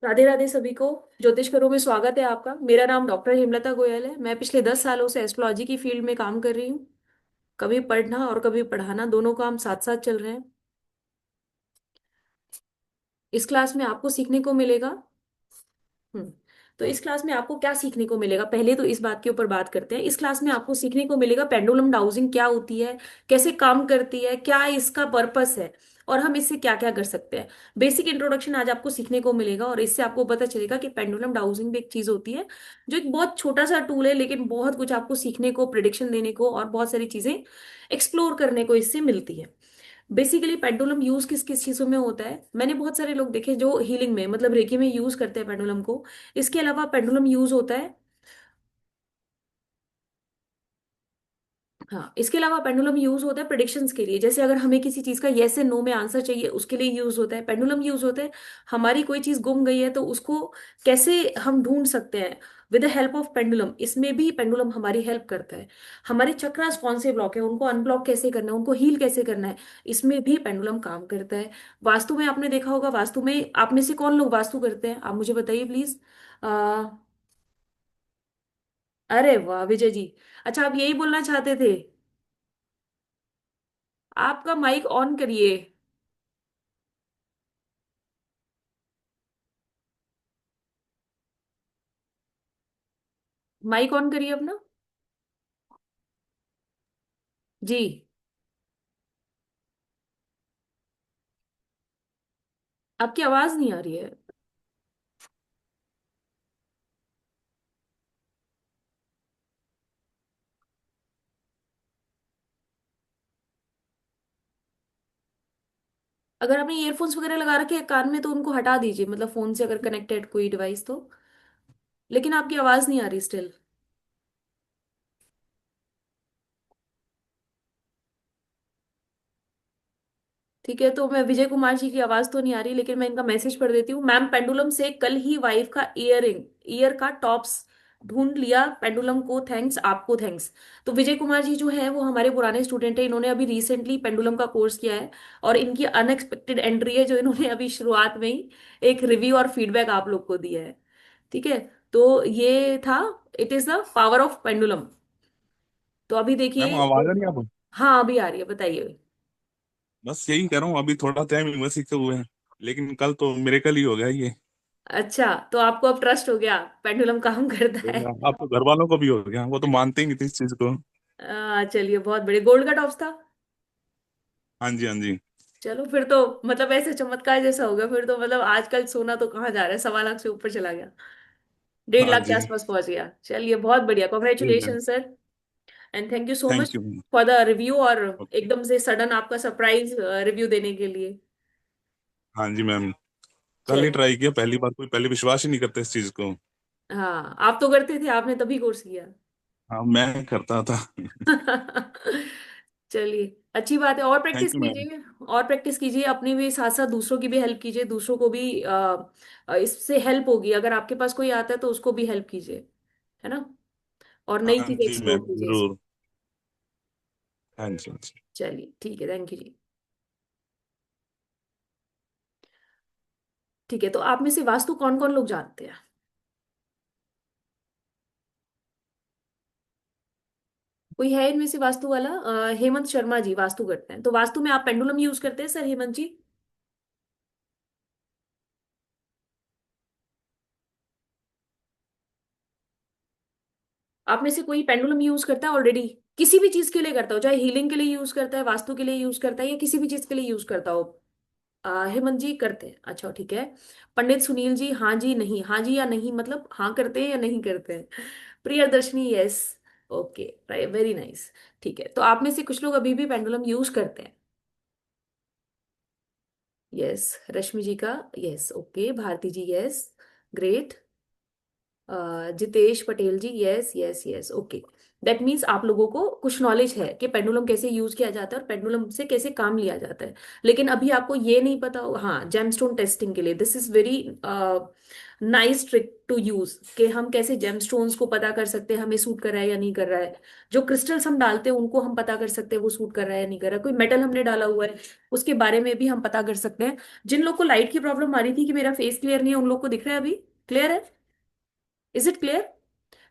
राधे राधे सभी को। ज्योतिष करो में स्वागत है आपका। मेरा नाम डॉक्टर हेमलता गोयल है। मैं पिछले 10 सालों से एस्ट्रोलॉजी की फील्ड में काम कर रही हूँ। कभी पढ़ना और कभी पढ़ाना, दोनों काम साथ साथ चल रहे हैं। इस क्लास में आपको सीखने को मिलेगा। हम्म तो इस क्लास में आपको क्या सीखने को मिलेगा, पहले तो इस बात के ऊपर बात करते हैं। इस क्लास में आपको सीखने को मिलेगा पेंडुलम डाउजिंग क्या होती है, कैसे काम करती है, क्या इसका पर्पस है और हम इससे क्या क्या कर सकते हैं। बेसिक इंट्रोडक्शन आज आपको सीखने को मिलेगा और इससे आपको पता चलेगा कि पेंडुलम डाउजिंग भी एक चीज होती है जो एक बहुत छोटा सा टूल है, लेकिन बहुत कुछ आपको सीखने को, प्रिडिक्शन देने को और बहुत सारी चीजें एक्सप्लोर करने को इससे मिलती है। बेसिकली पेंडुलम यूज किस किस चीजों में होता है, मैंने बहुत सारे लोग देखे जो हीलिंग में, मतलब रेकी में यूज करते हैं पेंडुलम को। इसके अलावा पेंडुलम यूज होता है, हाँ, इसके अलावा पेंडुलम यूज होता है प्रिडिक्शंस के लिए। जैसे अगर हमें किसी चीज का येस से नो में आंसर चाहिए, उसके लिए यूज होता है पेंडुलम। यूज होता है हमारी कोई चीज गुम गई है तो उसको कैसे हम ढूंढ सकते हैं, with the help of pendulum. इसमें भी पेंडुलम हमारी हेल्प करता है। हमारे चक्रास कौन से ब्लॉक है, उनको अनब्लॉक कैसे करना है, उनको हील कैसे करना है, इसमें भी पेंडुलम काम करता है। वास्तु में आपने देखा होगा, वास्तु में आप में से कौन लोग वास्तु करते हैं, आप मुझे बताइए प्लीज। आ, अरे वाह विजय जी, अच्छा आप यही बोलना चाहते थे। आपका माइक ऑन करिए। माइक ऑन करिए अपना। जी। आपकी आवाज नहीं आ रही है। अगर आपने ईयरफोन्स वगैरह लगा रखे हैं कान में तो उनको हटा दीजिए, मतलब फोन से अगर कनेक्टेड कोई डिवाइस तो। लेकिन आपकी आवाज नहीं आ रही स्टिल। ठीक है, तो मैं विजय कुमार जी की आवाज तो नहीं आ रही, लेकिन मैं इनका मैसेज पढ़ देती हूँ। मैम, पेंडुलम से कल ही वाइफ का ईयर का टॉप्स ढूंढ लिया पेंडुलम को, थैंक्स आपको, थैंक्स। तो विजय कुमार जी जो है वो हमारे पुराने स्टूडेंट है, इन्होंने अभी रिसेंटली पेंडुलम का कोर्स किया है। और इनकी अनएक्सपेक्टेड एंट्री है जो इन्होंने अभी शुरुआत में ही एक रिव्यू और फीडबैक आप लोग को दिया है। ठीक है, तो ये था, it is the power of pendulum. तो अभी मैम देखिए। आवाज आ रही है आप? हाँ अभी आ रही है, बताइए। बस यही कह रहा हूँ, अभी थोड़ा टाइम हुआ सीखे हुए हैं, लेकिन कल तो मेरे कल ही हो गया ये। अच्छा, तो आपको अब ट्रस्ट हो गया, पेंडुलम काम करता है। अब तो घर वालों को भी हो गया, वो तो मानते ही नहीं थे इस चीज को। चलिए, बहुत बढ़िया। गोल्ड का टॉप्स था। हाँ जी, हाँ जी। चलो फिर तो, मतलब ऐसे चमत्कार जैसा हो गया फिर तो, मतलब आजकल सोना तो कहाँ जा रहा है, 1.25 लाख से ऊपर चला गया, 1.5 लाख के हाँ जी। आसपास पहुंच गया। चलिए बहुत बढ़िया, ठीक है। Congratulation sir. And thank you so much thank you. For the review, और ओके। एकदम से सडन आपका सरप्राइज रिव्यू देने के लिए। हाँ जी मैम। कल ही चलिए। ट्राई किया, पहली बार, कोई पहले विश्वास ही नहीं करता इस चीज को। हाँ, आप तो करते थे, आपने तभी कोर्स किया। हाँ, मैं करता था। चलिए, अच्छी बात है। और थैंक प्रैक्टिस यू मैम। कीजिए, और प्रैक्टिस कीजिए अपनी भी, साथ साथ दूसरों की भी हेल्प कीजिए। दूसरों को भी इससे हेल्प होगी, अगर आपके पास कोई आता है तो उसको भी हेल्प कीजिए, है ना। और नई हाँ चीजें जी एक्सप्लोर मैम, कीजिए इसमें। जरूर। हाँ जी, हाँ जी। चलिए ठीक है, थैंक यू जी। ठीक है, तो आप में से वास्तु कौन कौन लोग जानते हैं? कोई है इनमें से वास्तु वाला? हेमंत शर्मा जी वास्तु करते हैं, तो वास्तु में आप पेंडुलम यूज करते हैं सर, हेमंत जी? आप में से कोई पेंडुलम यूज करता है ऑलरेडी? किसी भी चीज के लिए करता हो, चाहे हीलिंग के लिए यूज करता है, वास्तु के लिए यूज करता है, या किसी भी चीज के लिए यूज करता हो। हेमंत जी करते हैं, अच्छा ठीक है। पंडित सुनील जी, हाँ जी नहीं, हाँ जी या नहीं, मतलब हाँ करते हैं या नहीं करते हैं। Priyadarshini, yes. Okay, very nice. ठीक है, तो आप में से कुछ लोग अभी भी पेंडुलम यूज करते हैं। यस, रश्मि जी का yes, okay, Bharati ji yes, great. Jitesh Patel ji yes yes yes, okay. That means आप लोगों को कुछ नॉलेज है कि पेंडुलम कैसे यूज किया जाता है और पेंडुलम से कैसे काम लिया जाता है। लेकिन अभी आपको ये नहीं पता हाँ, जेमस्टोन टेस्टिंग के लिए this is very nice trick to use, कि हम कैसे जेमस्टोन्स को पता कर सकते हैं हमें सूट कर रहा है या नहीं कर रहा है। जो क्रिस्टल्स हम डालते हैं उनको हम पता कर सकते हैं वो सूट कर रहा है या नहीं कर रहा है। कोई मेटल हमने डाला हुआ है उसके बारे में भी हम पता कर सकते हैं। जिन लोग को लाइट की प्रॉब्लम आ रही थी कि मेरा फेस क्लियर नहीं है, उन लोग को दिख रहा है अभी? क्लियर है? Is it clear?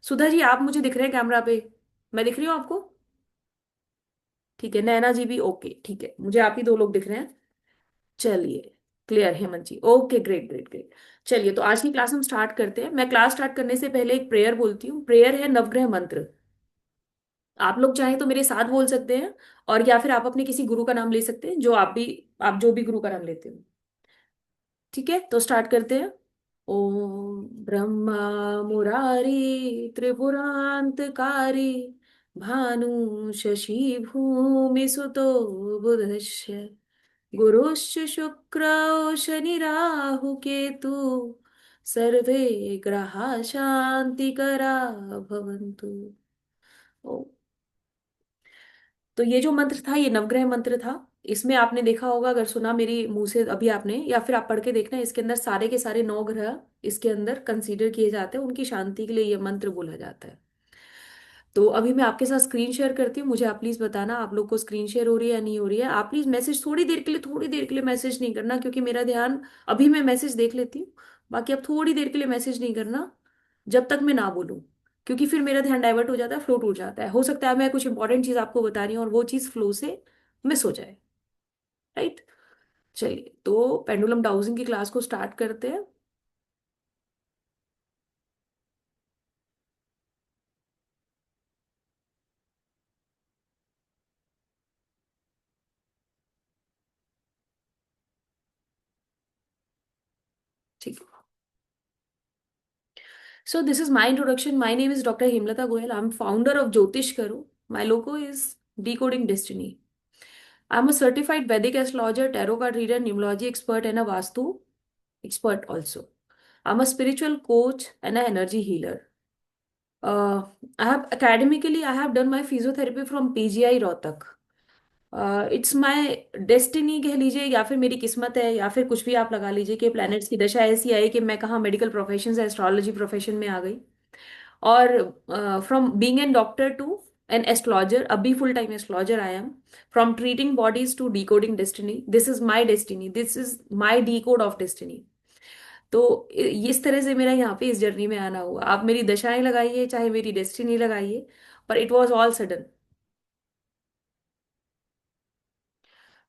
Sudha ji आप मुझे दिख रहे हैं कैमरा पे? मैं दिख रही हूँ आपको? ठीक है, नैना जी भी ओके, ठीक है, मुझे आप ही दो लोग दिख रहे हैं। चलिए, क्लियर, हेमंत जी ओके, ग्रेट ग्रेट ग्रेट। चलिए तो आज की क्लास हम स्टार्ट करते हैं। मैं क्लास स्टार्ट करने से पहले एक प्रेयर बोलती हूँ। प्रेयर है नवग्रह मंत्र। आप लोग चाहें तो मेरे साथ बोल सकते हैं, और या फिर आप अपने किसी गुरु का नाम ले सकते हैं, जो आप भी, आप जो भी गुरु का नाम लेते हो। ठीक है, तो स्टार्ट करते हैं। ओम ब्रह्मा मुरारी त्रिपुरांतकारी भानु शशि भूमि सुतो बुधश्च गुरुश्च शुक्र शनिराहु केतु सर्वे ग्रहा शांतिकरा भवन्तु। ओ, तो ये जो मंत्र था ये नवग्रह मंत्र था। इसमें आपने देखा होगा, अगर सुना मेरी मुंह से अभी आपने, या फिर आप पढ़ के देखना, इसके अंदर सारे के सारे 9 ग्रह इसके अंदर कंसीडर किए जाते हैं, उनकी शांति के लिए ये मंत्र बोला जाता है। तो अभी मैं आपके साथ स्क्रीन शेयर करती हूँ, मुझे आप प्लीज बताना आप लोग को स्क्रीन शेयर हो रही है या नहीं हो रही है। आप प्लीज मैसेज थोड़ी देर के लिए मैसेज नहीं करना, क्योंकि मेरा ध्यान, अभी मैं मैसेज देख लेती हूँ, बाकी आप थोड़ी देर के लिए मैसेज नहीं करना जब तक मैं ना बोलूँ, क्योंकि फिर मेरा ध्यान डाइवर्ट हो जाता है, फ्लो टूट जाता है। हो सकता है मैं कुछ इंपॉर्टेंट चीज आपको बता रही हूँ और वो चीज फ्लो से मिस हो जाए। राइट? चलिए तो पेंडुलम डाउजिंग की क्लास को स्टार्ट करते हैं। ठीक है, so this is my introduction. My name is Dr. Hemlata Goyal. I'm founder of Jyotish Karo. My logo is Decoding Destiny. I'm a certified Vedic astrologer, tarot card reader, numerology expert, and a Vastu expert also. I'm a spiritual coach and an energy healer. Uh, I have academically, I have done my physiotherapy from PGI Rohtak. It's my destiny कह लीजिए, या फिर मेरी किस्मत है, या फिर कुछ भी आप लगा लीजिए, कि प्लैनेट्स की दशा ऐसी आई कि मैं कहाँ मेडिकल प्रोफेशन से एस्ट्रोलॉजी प्रोफेशन में आ गई। और from being an doctor to an astrologer, अभी full time astrologer I am. From treating bodies to decoding destiny, this is my destiny, this is my decode of destiny. तो इस तरह से मेरा यहाँ पे इस जर्नी में आना हुआ। आप मेरी दशाएं लगाइए चाहे मेरी डेस्टिनी लगाइए, पर it was all sudden.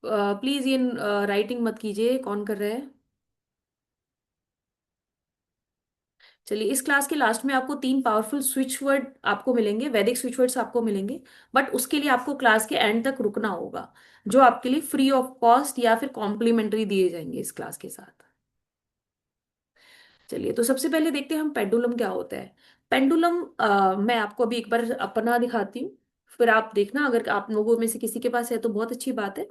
Please ये राइटिंग मत कीजिए, कौन कर रहा है? चलिए, इस क्लास के लास्ट में आपको 3 पावरफुल स्विच वर्ड आपको मिलेंगे, वैदिक स्विच वर्ड्स आपको मिलेंगे। बट उसके लिए आपको क्लास के एंड तक रुकना होगा, जो आपके लिए फ्री ऑफ कॉस्ट या फिर कॉम्प्लीमेंट्री दिए जाएंगे इस क्लास के साथ। चलिए, तो सबसे पहले देखते हैं हम पेंडुलम क्या होता है। पेंडुलम मैं आपको अभी एक बार अपना दिखाती हूँ, फिर आप देखना, अगर आप लोगों में से किसी के पास है तो बहुत अच्छी बात है,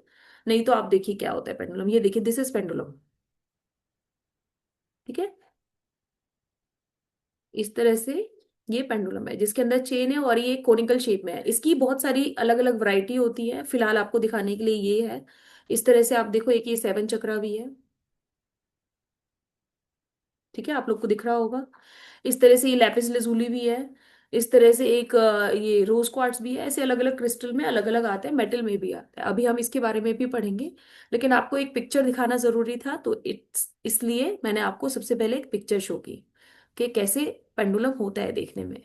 नहीं तो आप देखिए क्या होता है पेंडुलम। ये देखिए, दिस इज पेंडुलम। ठीक है, इस तरह से ये पेंडुलम है जिसके अंदर चेन है, और ये कोनिकल शेप में है। इसकी बहुत सारी अलग अलग वैरायटी होती है, फिलहाल आपको दिखाने के लिए ये है। इस तरह से आप देखो, एक ये 7 चक्रा भी है। ठीक है, आप लोग को दिख रहा होगा। इस तरह से ये लैपिस lazuli भी है। इस तरह से एक ये रोज क्वार्ट्ज भी है। ऐसे अलग अलग क्रिस्टल में अलग अलग आते हैं, मेटल में भी आता है, अभी हम इसके बारे में भी पढ़ेंगे। लेकिन आपको एक पिक्चर दिखाना जरूरी था, तो इट्स इसलिए मैंने आपको सबसे पहले एक पिक्चर शो की कि कैसे पेंडुलम होता है देखने में।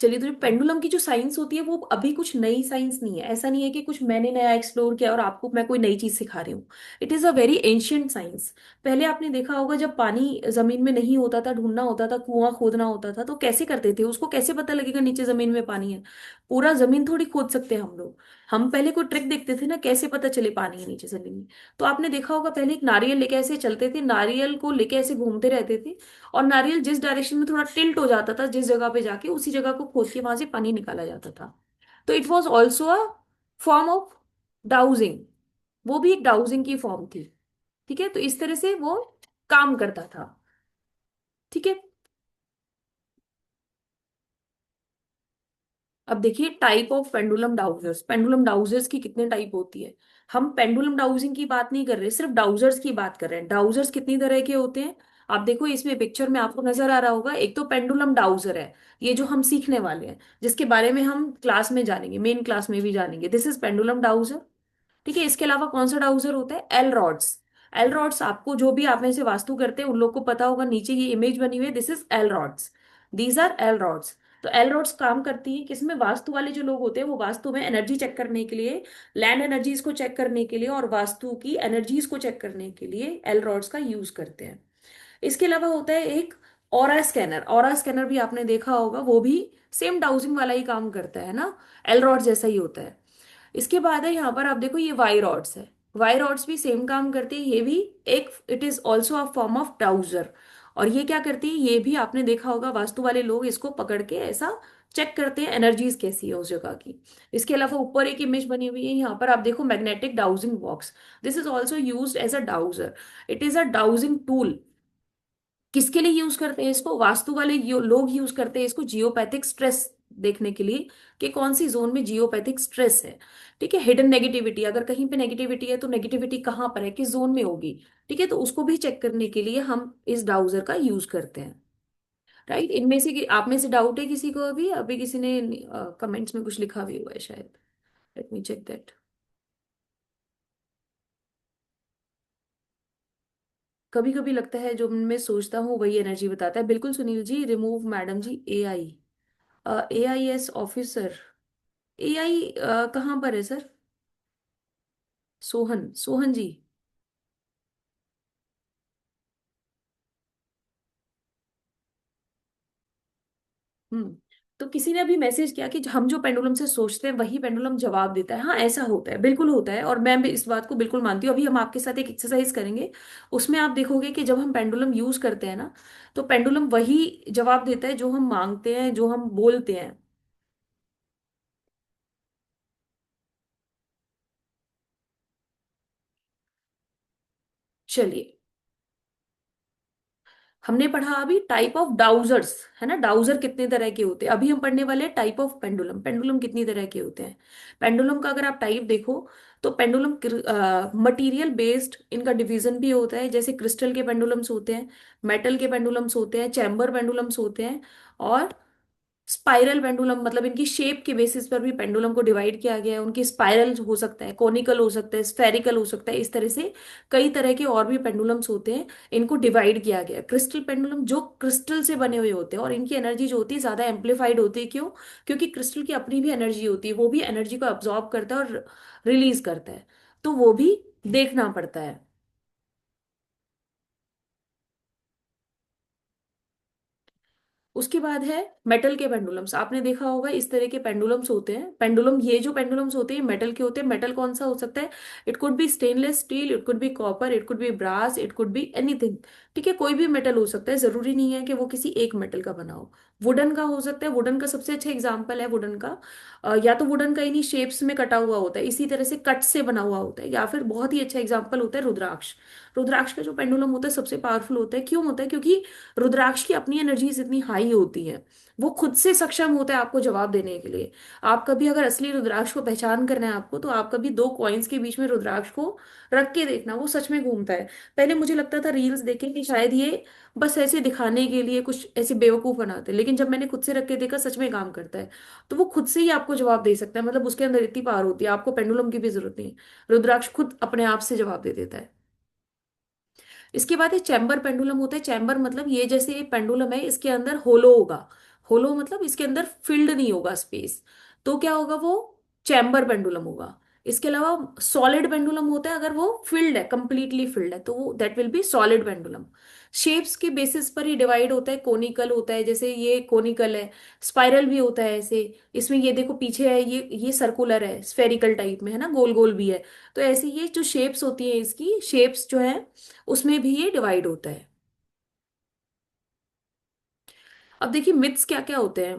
चलिए, तो जो पेंडुलम की जो साइंस होती है वो अभी कुछ नई साइंस नहीं है। ऐसा नहीं है कि कुछ मैंने नया एक्सप्लोर किया और आपको मैं कोई नई चीज सिखा रही हूँ। It is a very ancient science. पहले आपने देखा होगा, जब पानी जमीन में नहीं होता था, ढूंढना होता था, कुआं खोदना होता था, तो कैसे करते थे? उसको कैसे पता लगेगा नीचे जमीन में पानी है? पूरा जमीन थोड़ी खोद सकते हैं हम लोग। हम पहले कोई ट्रिक देखते थे ना, कैसे पता चले पानी है नीचे जमीन में। तो आपने देखा होगा, पहले एक नारियल लेके ऐसे चलते थे, नारियल को लेके ऐसे घूमते रहते थे, और नारियल जिस डायरेक्शन में थोड़ा टिल्ट हो जाता था, जिस जगह पे जाके उसी जगह को खोद के वहां से पानी निकाला जाता था। तो it was also a form of dowsing. वो भी एक डाउजिंग की फॉर्म थी। ठीक है, तो इस तरह से वो काम करता था। ठीक है, अब देखिए टाइप ऑफ पेंडुलम डाउजर्स, पेंडुलम डाउजर्स की कितने टाइप होती है। हम पेंडुलम डाउजिंग की बात नहीं कर रहे, सिर्फ डाउजर्स की बात कर रहे हैं। डाउजर्स कितनी तरह के होते हैं, आप देखो इसमें पिक्चर में आपको नजर आ रहा होगा। एक तो पेंडुलम डाउजर है, ये जो हम सीखने वाले हैं, जिसके बारे में हम क्लास में जानेंगे, मेन क्लास में भी जानेंगे, दिस इज पेंडुलम डाउजर। ठीक है, इसके अलावा कौन सा डाउजर होता है, एल रॉड्स। एल रॉड्स आपको जो भी आप में से वास्तु करते हैं उन लोग को पता होगा, नीचे ये इमेज बनी हुई है, this is L rods, these R L rods. तो एल रॉड्स काम करती है किसमें, वास्तु वाले जो लोग होते हैं वो वास्तु में एनर्जी चेक करने के लिए, लैंड एनर्जीज को चेक करने के लिए और वास्तु की एनर्जीज को चेक करने के लिए एल रॉड्स का यूज करते हैं। इसके अलावा होता है एक ऑरा स्कैनर। ऑरा स्कैनर भी आपने देखा होगा, वो भी सेम डाउजिंग वाला ही काम करता है ना, एल रॉड जैसा ही होता है। इसके बाद है यहाँ पर आप देखो ये वाई रॉड्स है, वाई रॉड्स भी सेम काम करती है, ये भी एक, it is also a form of dowser. और ये क्या करती है, ये भी आपने देखा होगा, वास्तु वाले लोग इसको पकड़ के ऐसा चेक करते हैं एनर्जीज कैसी है उस जगह की। इसके अलावा ऊपर एक इमेज बनी हुई है, यहाँ पर आप देखो magnetic dowsing box, this is also use as a dowser, it is a dowsing tool. किसके लिए यूज करते हैं इसको, वास्तु वाले लोग यूज करते हैं इसको जियोपैथिक स्ट्रेस देखने के लिए, कि कौन सी जोन में जियोपैथिक स्ट्रेस है। ठीक है, हिडन नेगेटिविटी, अगर कहीं पे नेगेटिविटी है तो नेगेटिविटी कहाँ पर है, किस जोन में होगी। ठीक है, तो उसको भी चेक करने के लिए हम इस डाउजर का यूज करते हैं। राइट, इनमें से आप में से डाउट है किसी को, अभी अभी किसी ने कमेंट्स में कुछ लिखा भी हुआ है शायद, लेट मी चेक दैट। कभी कभी लगता है जो मैं सोचता हूँ वही एनर्जी बताता है, बिल्कुल सुनील जी, रिमूव मैडम जी एआई, एआईएस ऑफिसर, एआई कहाँ पर है सर, सोहन, सोहन जी। हम्म, तो किसी ने अभी मैसेज किया कि हम जो पेंडुलम से सोचते हैं वही पेंडुलम जवाब देता है। हाँ ऐसा होता है, बिल्कुल होता है, और मैं भी इस बात को बिल्कुल मानती हूँ। अभी हम आपके साथ एक एक्सरसाइज करेंगे, उसमें आप देखोगे कि जब हम पेंडुलम यूज करते हैं ना, तो पेंडुलम वही जवाब देता है जो हम मांगते हैं, जो हम बोलते हैं। चलिए, हमने पढ़ा अभी टाइप ऑफ डाउजर्स, है ना, डाउजर कितने तरह के होते हैं। अभी हम पढ़ने वाले हैं टाइप ऑफ पेंडुलम, पेंडुलम कितनी तरह के होते हैं। पेंडुलम का अगर आप टाइप देखो, तो पेंडुलम मटेरियल बेस्ड इनका डिवीजन भी होता है, जैसे क्रिस्टल के पेंडुलम्स होते हैं, मेटल के पेंडुलम्स होते हैं, चैम्बर पेंडुलम्स होते हैं, और स्पाइरल पेंडुलम, मतलब इनकी शेप के बेसिस पर भी पेंडुलम को डिवाइड किया गया है। उनकी स्पाइरल हो सकता है, कोनिकल हो सकता है, स्फेरिकल हो सकता है, इस तरह से कई तरह के और भी पेंडुलम्स होते हैं, इनको डिवाइड किया गया है। क्रिस्टल पेंडुलम जो क्रिस्टल से बने हुए होते हैं और इनकी एनर्जी जो होती है ज्यादा एम्पलीफाइड होती है, क्यों, क्योंकि क्रिस्टल की अपनी भी एनर्जी होती है, वो भी एनर्जी को अब्जॉर्ब करता है और रिलीज करता है, तो वो भी देखना पड़ता है। उसके बाद है मेटल के पेंडुलम्स, आपने देखा होगा इस तरह के पेंडुलम्स होते हैं। पेंडुलम, ये जो पेंडुलम्स होते हैं मेटल के होते हैं। मेटल कौन सा हो सकता है, it could be stainless steel, it could be copper, it could be brass, it could be anything. ठीक है, कोई भी मेटल हो सकता है, जरूरी नहीं है कि वो किसी एक मेटल का बना हो। वुडन का हो सकता है, वुडन का सबसे अच्छा एग्जाम्पल है वुडन का, या तो वुडन का इन्हीं शेप्स में कटा हुआ होता है, इसी तरह से कट से बना हुआ होता है, या फिर बहुत ही अच्छा एग्जाम्पल होता है रुद्राक्ष। रुद्राक्ष का जो पेंडुलम होता है सबसे पावरफुल होता है, क्यों होता है, क्योंकि रुद्राक्ष की अपनी एनर्जीज इतनी हाई होती है, वो खुद से सक्षम होता है आपको जवाब देने के लिए। आप कभी अगर असली रुद्राक्ष को पहचान करना है आपको, तो आप कभी दो कॉइन्स के बीच में रुद्राक्ष को रख के देखना, वो सच में घूमता है। पहले मुझे लगता था रील्स देखे कि शायद ये बस ऐसे दिखाने के लिए कुछ ऐसे बेवकूफ बनाते हैं, लेकिन जब मैंने खुद से रख के देखा सच में काम करता है। तो वो खुद से ही आपको जवाब दे सकता है, मतलब उसके अंदर इतनी पावर होती है, आपको पेंडुलम की भी जरूरत नहीं है, रुद्राक्ष खुद अपने आप से जवाब दे देता है। इसके बाद ये चैम्बर पेंडुलम होता है। चैम्बर मतलब ये जैसे ये पेंडुलम है, इसके अंदर होलो होगा, होलो मतलब इसके अंदर फिल्ड नहीं होगा स्पेस, तो क्या होगा, वो चैम्बर पेंडुलम होगा। इसके अलावा सॉलिड पेंडुलम होता है, अगर वो फिल्ड है, कंप्लीटली फिल्ड है, तो वो that will be solid pendulum. Shapes के बेसिस पर ही डिवाइड होता है, कोनिकल होता है, जैसे ये कोनिकल है, स्पाइरल भी होता है ऐसे, इसमें ये देखो पीछे है, ये सर्कुलर है, स्फेरिकल टाइप में है ना, गोल गोल भी है। तो ऐसे ये जो शेप्स होती है, इसकी शेप्स जो है उसमें भी ये डिवाइड होता है। अब देखिए मिथ्स क्या क्या होते हैं।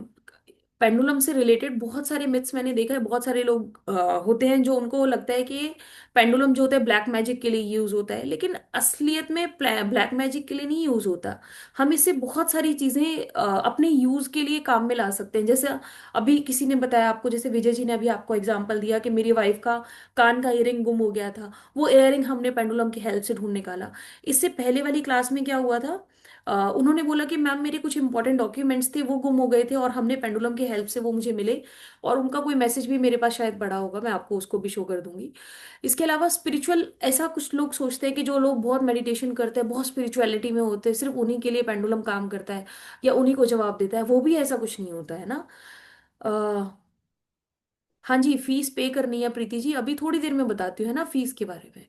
पेंडुलम से रिलेटेड बहुत सारे मिथ्स मैंने देखा है। बहुत सारे लोग होते हैं जो उनको लगता है कि पेंडुलम जो होता है ब्लैक मैजिक के लिए यूज होता है, लेकिन असलियत में ब्लैक मैजिक के लिए नहीं यूज होता। हम इससे बहुत सारी चीजें अपने यूज के लिए काम में ला सकते हैं। जैसे अभी किसी ने बताया आपको, जैसे विजय जी ने अभी आपको एग्जांपल दिया कि मेरी वाइफ का कान का इयरिंग गुम हो गया था, वो इयरिंग हमने पेंडुलम की हेल्प से ढूंढ निकाला। इससे पहले वाली क्लास में क्या हुआ था, उन्होंने बोला कि मैम मेरे कुछ इंपॉर्टेंट डॉक्यूमेंट्स थे वो गुम हो गए थे और हमने पेंडुलम की हेल्प से वो मुझे मिले। और उनका कोई मैसेज भी मेरे पास शायद पड़ा होगा, मैं आपको उसको भी शो कर दूंगी। इसके अलावा स्पिरिचुअल, ऐसा कुछ लोग सोचते हैं कि जो लोग बहुत मेडिटेशन करते हैं, बहुत स्पिरिचुअलिटी में होते हैं, सिर्फ उन्हीं के लिए पेंडुलम काम करता है या उन्हीं को जवाब देता है। वो भी ऐसा कुछ नहीं होता है ना। हाँ जी, फीस पे करनी है प्रीति जी, अभी थोड़ी देर में बताती हूँ, है ना, फीस के बारे में।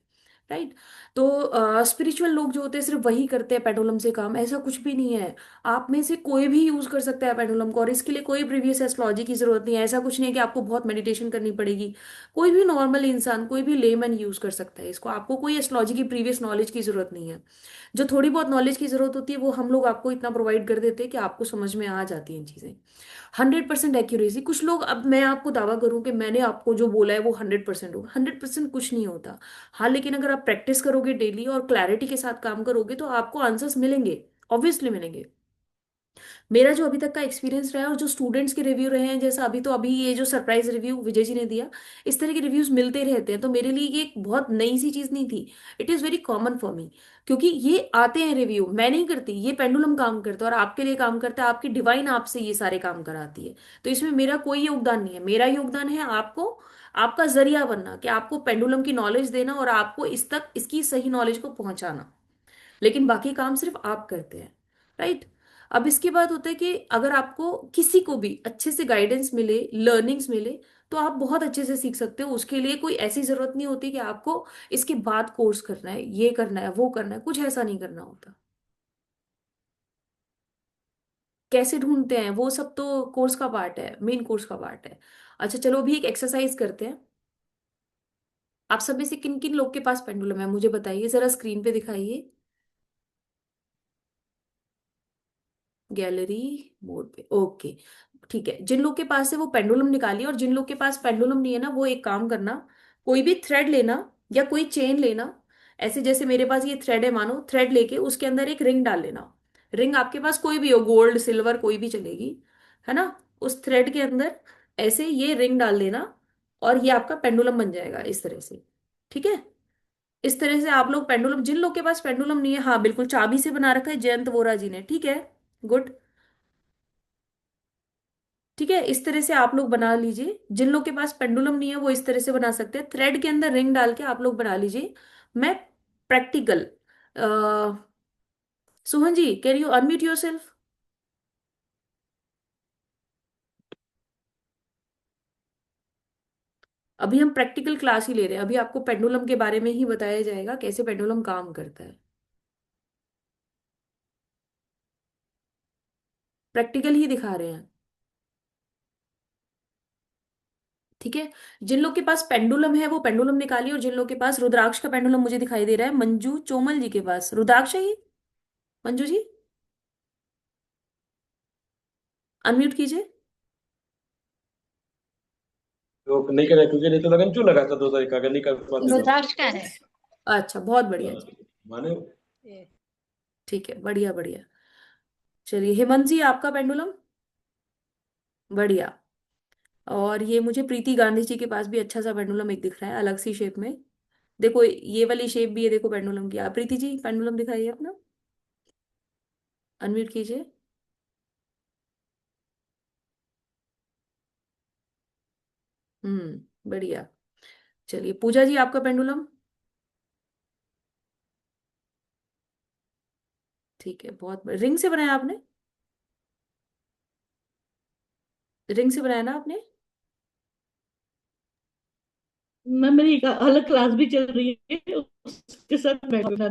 राइट। तो स्पिरिचुअल लोग जो होते हैं सिर्फ वही करते हैं पेंडुलम से काम, ऐसा कुछ भी नहीं है। आप में से कोई भी यूज कर सकता है पेंडुलम को, और इसके लिए कोई प्रीवियस एस्ट्रोलॉजी की जरूरत नहीं है। ऐसा कुछ नहीं है कि आपको बहुत मेडिटेशन करनी पड़ेगी। कोई भी नॉर्मल इंसान, कोई भी लेमैन यूज कर सकता है इसको। आपको कोई एस्ट्रोलॉजी की प्रीवियस नॉलेज की जरूरत नहीं है। जो थोड़ी बहुत नॉलेज की जरूरत होती है वो हम लोग आपको इतना प्रोवाइड कर देते हैं कि आपको समझ में आ जाती हैं चीजें। 100% एक्यूरेसी, कुछ लोग, अब मैं आपको दावा करूं कि मैंने आपको जो बोला है वो 100% होगा, 100% कुछ नहीं होता। हाँ, लेकिन अगर आप प्रैक्टिस करोगे डेली और क्लैरिटी के साथ काम करोगे तो आपको आंसर्स मिलेंगे, ऑब्वियसली मिलेंगे। मेरा जो अभी तक का एक्सपीरियंस रहा है और जो स्टूडेंट्स के रिव्यू रहे हैं, जैसा अभी तो अभी ये जो सरप्राइज रिव्यू विजय जी ने दिया, इस तरह के रिव्यूज मिलते रहते हैं, तो मेरे लिए ये एक बहुत नई सी चीज नहीं थी। It is very common for me, क्योंकि ये आते हैं रिव्यू, मैं नहीं करती, ये पेंडुलम काम करता है और आपके लिए काम करता है। आपकी डिवाइन आपसे ये सारे काम कराती है। तो इसमें मेरा कोई योगदान नहीं है। मेरा योगदान है आपको, आपका जरिया बनना, कि आपको पेंडुलम की नॉलेज देना और आपको इस तक इसकी सही नॉलेज को पहुंचाना। लेकिन बाकी काम सिर्फ आप करते हैं। राइट। अब इसके बाद होता है कि अगर आपको किसी को भी अच्छे से गाइडेंस मिले, लर्निंग्स मिले, तो आप बहुत अच्छे से सीख सकते हो। उसके लिए कोई ऐसी जरूरत नहीं होती कि आपको इसके बाद कोर्स करना है, ये करना है, वो करना है, कुछ ऐसा नहीं करना होता। कैसे ढूंढते हैं वो सब तो कोर्स का पार्ट है, मेन कोर्स का पार्ट है। अच्छा चलो, अभी एक एक्सरसाइज करते हैं। आप सब में से किन किन लोग के पास पेंडुलम है मुझे बताइए, जरा स्क्रीन पे दिखाइए, गैलरी मोड पे। ओके, ठीक है। जिन लोग के पास है वो पेंडुलम निकालिए, और जिन लोग के पास पेंडुलम नहीं है ना, वो एक काम करना, कोई भी थ्रेड लेना या कोई चेन लेना। ऐसे जैसे मेरे पास ये थ्रेड है, मानो थ्रेड लेके उसके अंदर एक रिंग डाल लेना। रिंग आपके पास कोई भी हो, गोल्ड सिल्वर कोई भी चलेगी, है ना। उस थ्रेड के अंदर ऐसे ये रिंग डाल देना, और ये आपका पेंडुलम बन जाएगा इस तरह से। ठीक है। इस तरह से आप लोग पेंडुलम, जिन लोग के पास पेंडुलम नहीं है, हाँ बिल्कुल चाबी से बना रखा है जयंत वोरा जी ने, ठीक है, गुड। ठीक है, इस तरह से आप लोग बना लीजिए। जिन लोग के पास पेंडुलम नहीं है वो इस तरह से बना सकते हैं, थ्रेड के अंदर रिंग डाल के आप लोग बना लीजिए। मैं practical, Suhan ji can you unmute yourself. अभी हम प्रैक्टिकल क्लास ही ले रहे हैं, अभी आपको पेंडुलम के बारे में ही बताया जाएगा, कैसे पेंडुलम काम करता है। प्रैक्टिकल ही दिखा रहे हैं। ठीक है। जिन लोग के पास पेंडुलम है वो पेंडुलम निकालिए, और जिन लोग के पास रुद्राक्ष का पेंडुलम मुझे दिखाई दे रहा है, मंजू चोमल जी के पास रुद्राक्ष है ये, मंजू जी अनम्यूट कीजिए। तो नहीं करे क्योंकि नहीं तो लगन क्यों लगा था 2 तारीख का, अगर नहीं कर पाते तो रुद्राक्ष का है। अच्छा बहुत बढ़िया हाँ, जी। माने ये ठीक है, बढ़िया बढ़िया। चलिए हेमंत जी आपका पेंडुलम, बढ़िया। और ये मुझे प्रीति गांधी जी के पास भी अच्छा सा पेंडुलम एक दिख रहा है, अलग सी शेप में। देखो ये वाली शेप भी है, देखो पेंडुलम की। आप प्रीति जी पेंडुलम दिखाइए अपना, अनम्यूट कीजिए। बढ़िया। चलिए पूजा जी आपका पेंडुलम, ठीक है, रिंग से बनाया आपने, रिंग से बनाया ना आपने। मैं, मेरी एक अलग क्लास भी चल रही है, उसके साथ बैठना।